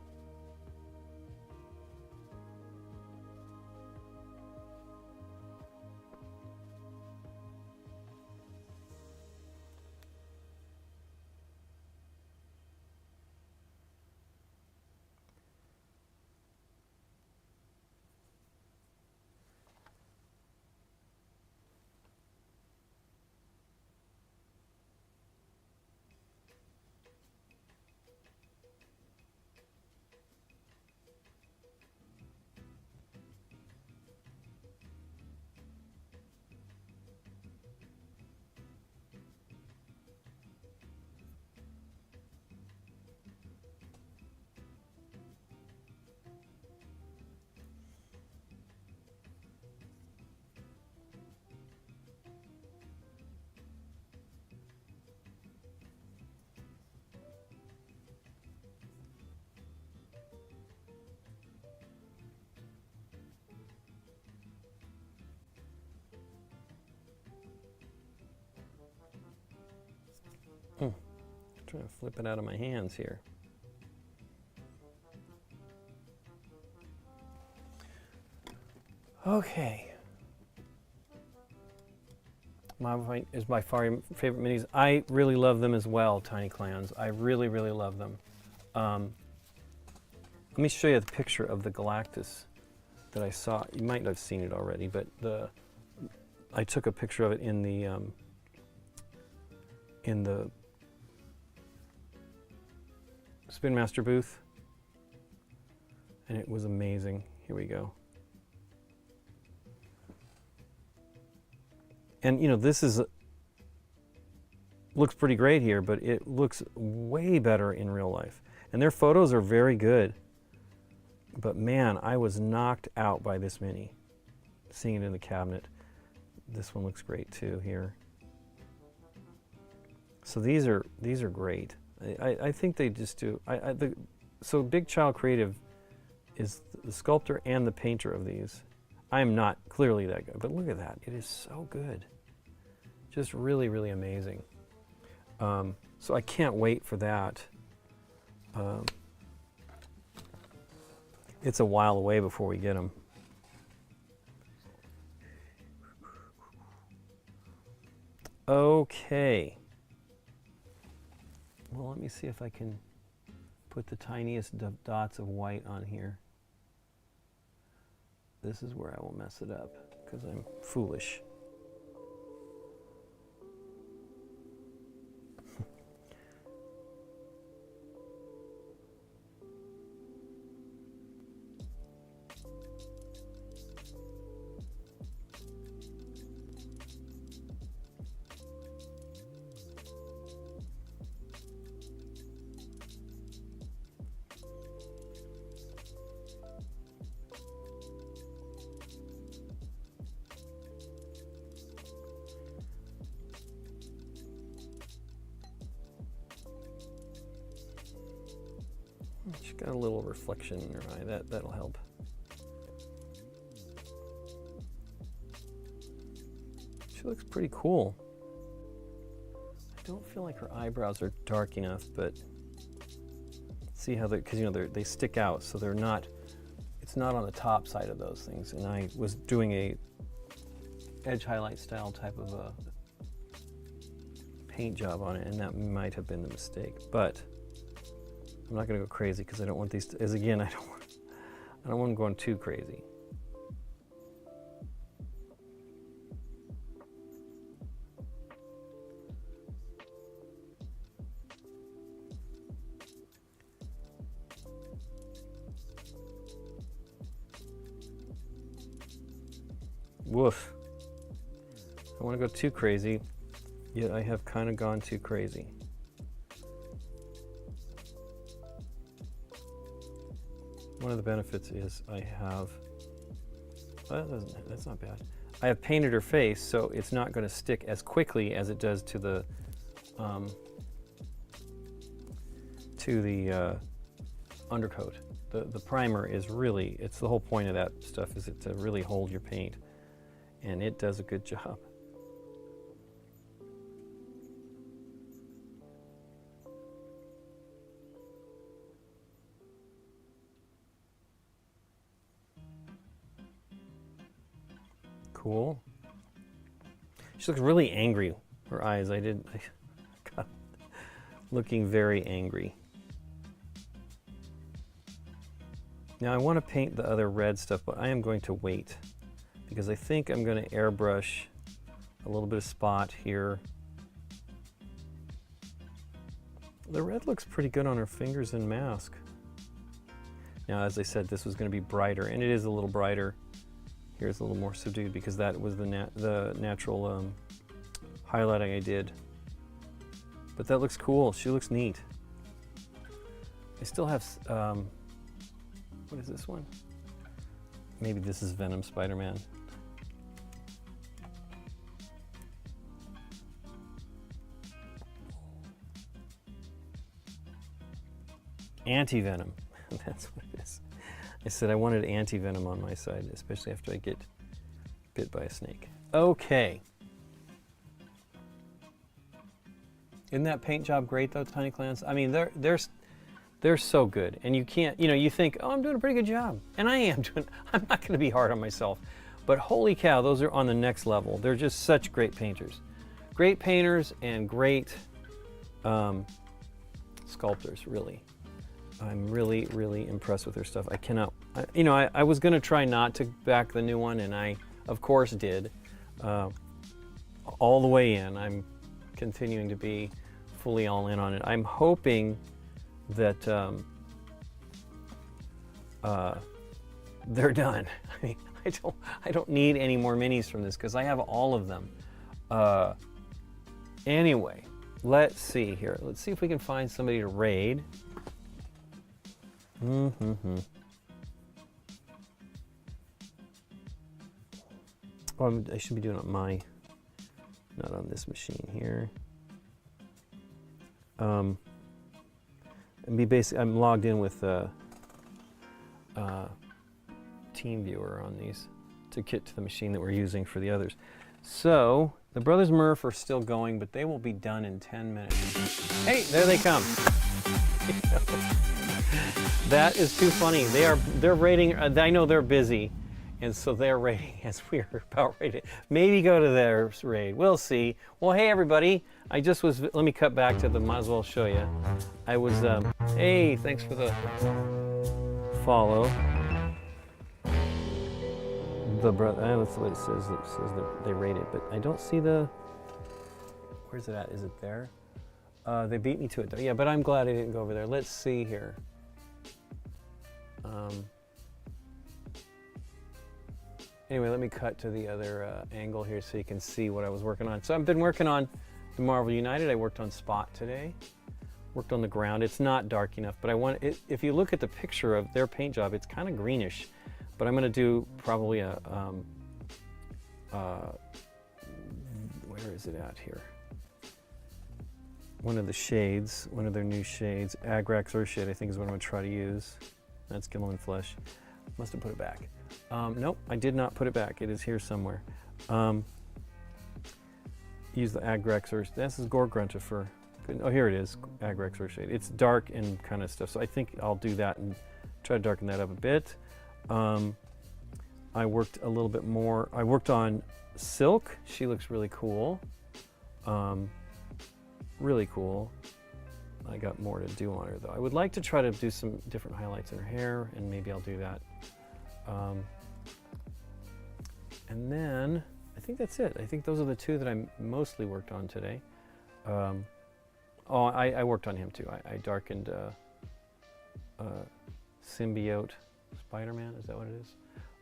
Trying to flip it out of my hands here. Okay. Modified is by far your favorite minis. I really love them as well, Tiny Clans. I really, really love them. Let me show you the picture of the Galactus that I saw. You might have seen it already, but I took a picture of it in the Spin Master booth, and it was amazing. Here we go. And you know, this looks pretty great here, but it looks way better in real life. And their photos are very good. But man, I was knocked out by this mini. Seeing it in the cabinet. This one looks great too here. So these are great. I think they just do. So Big Child Creative is the sculptor and the painter of these. I am not clearly that good, but look at that. It is so good. Just really, really amazing. So I can't wait for that. It's a while away before we get them. Okay. Well, let me see if I can put the tiniest dots of white on here. This is where I will mess it up because I'm foolish. She's got a little reflection in her eye. That'll help. She looks pretty cool. I don't feel like her eyebrows are dark enough, but see how because you know they stick out, so they're not. It's not on the top side of those things. And I was doing a edge highlight style type of a paint job on it, and that might have been the mistake, but. I'm not going to go crazy because I don't want these. As again, I don't want them going too crazy. Woof. I don't want to go too crazy, yet I have kind of gone too crazy. One of the benefits is I have, that's not bad. I have painted her face, so it's not going to stick as quickly as it does to the to the undercoat. The primer is really, it's the whole point of that stuff is it to really hold your paint, and it does a good job. Cool. She looks really angry. Her eyes, I got looking very angry. Now I want to paint the other red stuff, but I am going to wait because I think I'm going to airbrush a little bit of spot here. The red looks pretty good on her fingers and mask. Now, as I said, this was going to be brighter, and it is a little brighter. Here's a little more subdued because that was the natural highlighting I did. But that looks cool. She looks neat. I still have, what is this one? Maybe this is Venom Spider-Man. Anti-Venom. That's what it is. I said I wanted anti-venom on my side, especially after I get bit by a snake. Okay. Isn't that paint job great though, Tiny Clans? I mean, they're so good, and you can't, you know, you think, oh, I'm doing a pretty good job, and I am doing. I'm not going to be hard on myself, but holy cow, those are on the next level. They're just such great painters, and great sculptors, really. I'm really, really impressed with their stuff. I cannot, you know, I was going to try not to back the new one, and I, of course, did. All the way in. I'm continuing to be fully all in on it. I'm hoping that they're done. I mean, I don't need any more minis from this because I have all of them. Anyway, let's see here. Let's see if we can find somebody to raid. Oh, I should be doing it on my, not on this machine here. And be basic. I'm logged in with TeamViewer on these to get to the machine that we're using for the others. So the Brothers Murph are still going, but they will be done in 10 minutes. Hey, there they come. That is too funny. They're raiding. I know they're busy, and so they're raiding as we're about ready to maybe go to their raid. We'll see. Well, hey everybody. I just was. Let me cut back to the. Might as well show you. I was. Hey, thanks for the follow. The brother. That's what it says. It says that they raided, but I don't see the. Where's it at? Is it there? They beat me to it though. Yeah, but I'm glad I didn't go over there. Let's see here. Anyway, let me cut to the other angle here so you can see what I was working on. So I've been working on the Marvel United. I worked on Spot today. Worked on the ground. It's not dark enough, but I want it. If you look at the picture of their paint job, it's kind of greenish. But I'm going to do probably a where is it at here? One of the shades, one of their new shades. Agrax Earthshade, I think, is what I'm going to try to use. That's Gilliland Flesh. Must have put it back. Nope, I did not put it back. It is here somewhere. Use the Agrax Earthshade. This is Gore Gruntifer. Oh, here it is, Agrax Earthshade. It's dark and kind of stuff, so I think I'll do that and try to darken that up a bit. I worked a little bit more. I worked on Silk. She looks really cool. Really cool. I got more to do on her though. I would like to try to do some different highlights in her hair, and maybe I'll do that. And then I think that's it. I think those are the two that I mostly worked on today. Oh, I worked on him too. I darkened Symbiote Spider-Man. Is that what it is?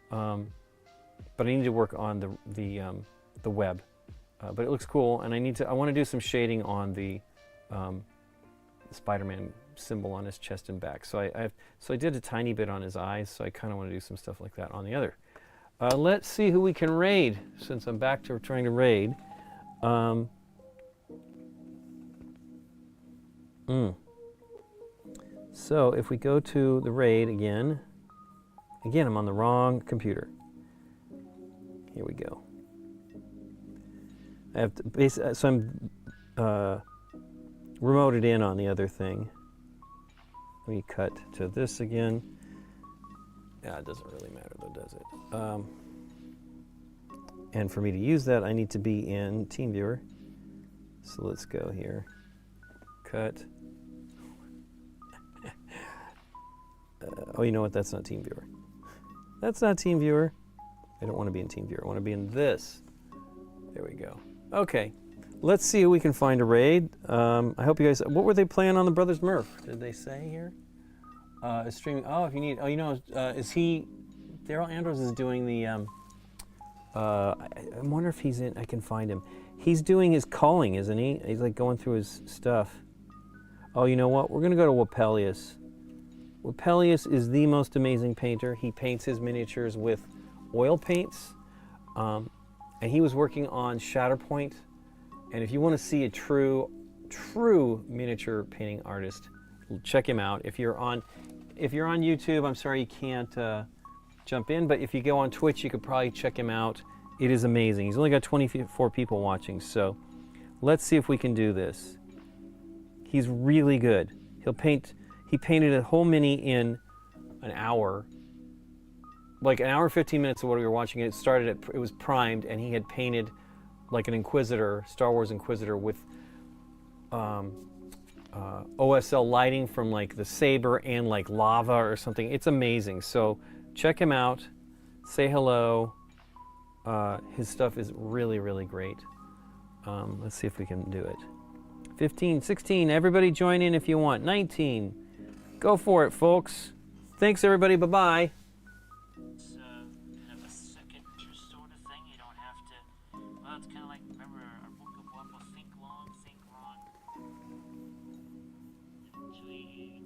But I need to work on the web. But it looks cool, and I want to do some shading on the Spider-Man symbol on his chest and back. So I did a tiny bit on his eyes, so I kind of want to do some stuff like that on the other. Let's see who we can raid, since I'm back to trying to raid. So if we go to the raid again, I'm on the wrong computer. Here we go. I have to so I'm remoted in on the other thing. Let me cut to this again. Yeah, it doesn't really matter though, does it? And for me to use that, I need to be in TeamViewer. So let's go here. Cut. Oh, you know what? That's not TeamViewer. That's not TeamViewer. I don't want to be in TeamViewer. I want to be in this. There we go. Okay. Let's see if we can find a raid. I hope you guys... What were they playing on the Brothers Murph? Did they say here? Is streaming... Oh, if you need... Oh, you know, is he... Daryl Andrews is doing the... I wonder if he's in... I can find him. He's doing his calling, isn't he? He's like going through his stuff. Oh, you know what? We're going to go to Wapelius. Wapelius is the most amazing painter. He paints his miniatures with oil paints. And he was working on Shatterpoint. And if you want to see a true miniature painting artist, check him out. If you're on YouTube, I'm sorry you can't jump in, but if you go on Twitch, you could probably check him out. It is amazing. He's only got 24 people watching, so let's see if we can do this. He's really good. He painted a whole mini in an hour. Like an hour, 15 minutes of what we were watching. It was primed, and he had painted like an Inquisitor, Star Wars Inquisitor, with OSL lighting from like the saber and like lava or something. It's amazing. So check him out. Say hello. His stuff is really, really great. Let's see if we can do it. 15, 16, everybody join in if you want. 19, go for it, folks. Thanks, everybody. Bye-bye. It's kind of a second sort of thing. You don't have to... Well, it's kind of like, remember our book of Wappa, think long, think wrong. Actually,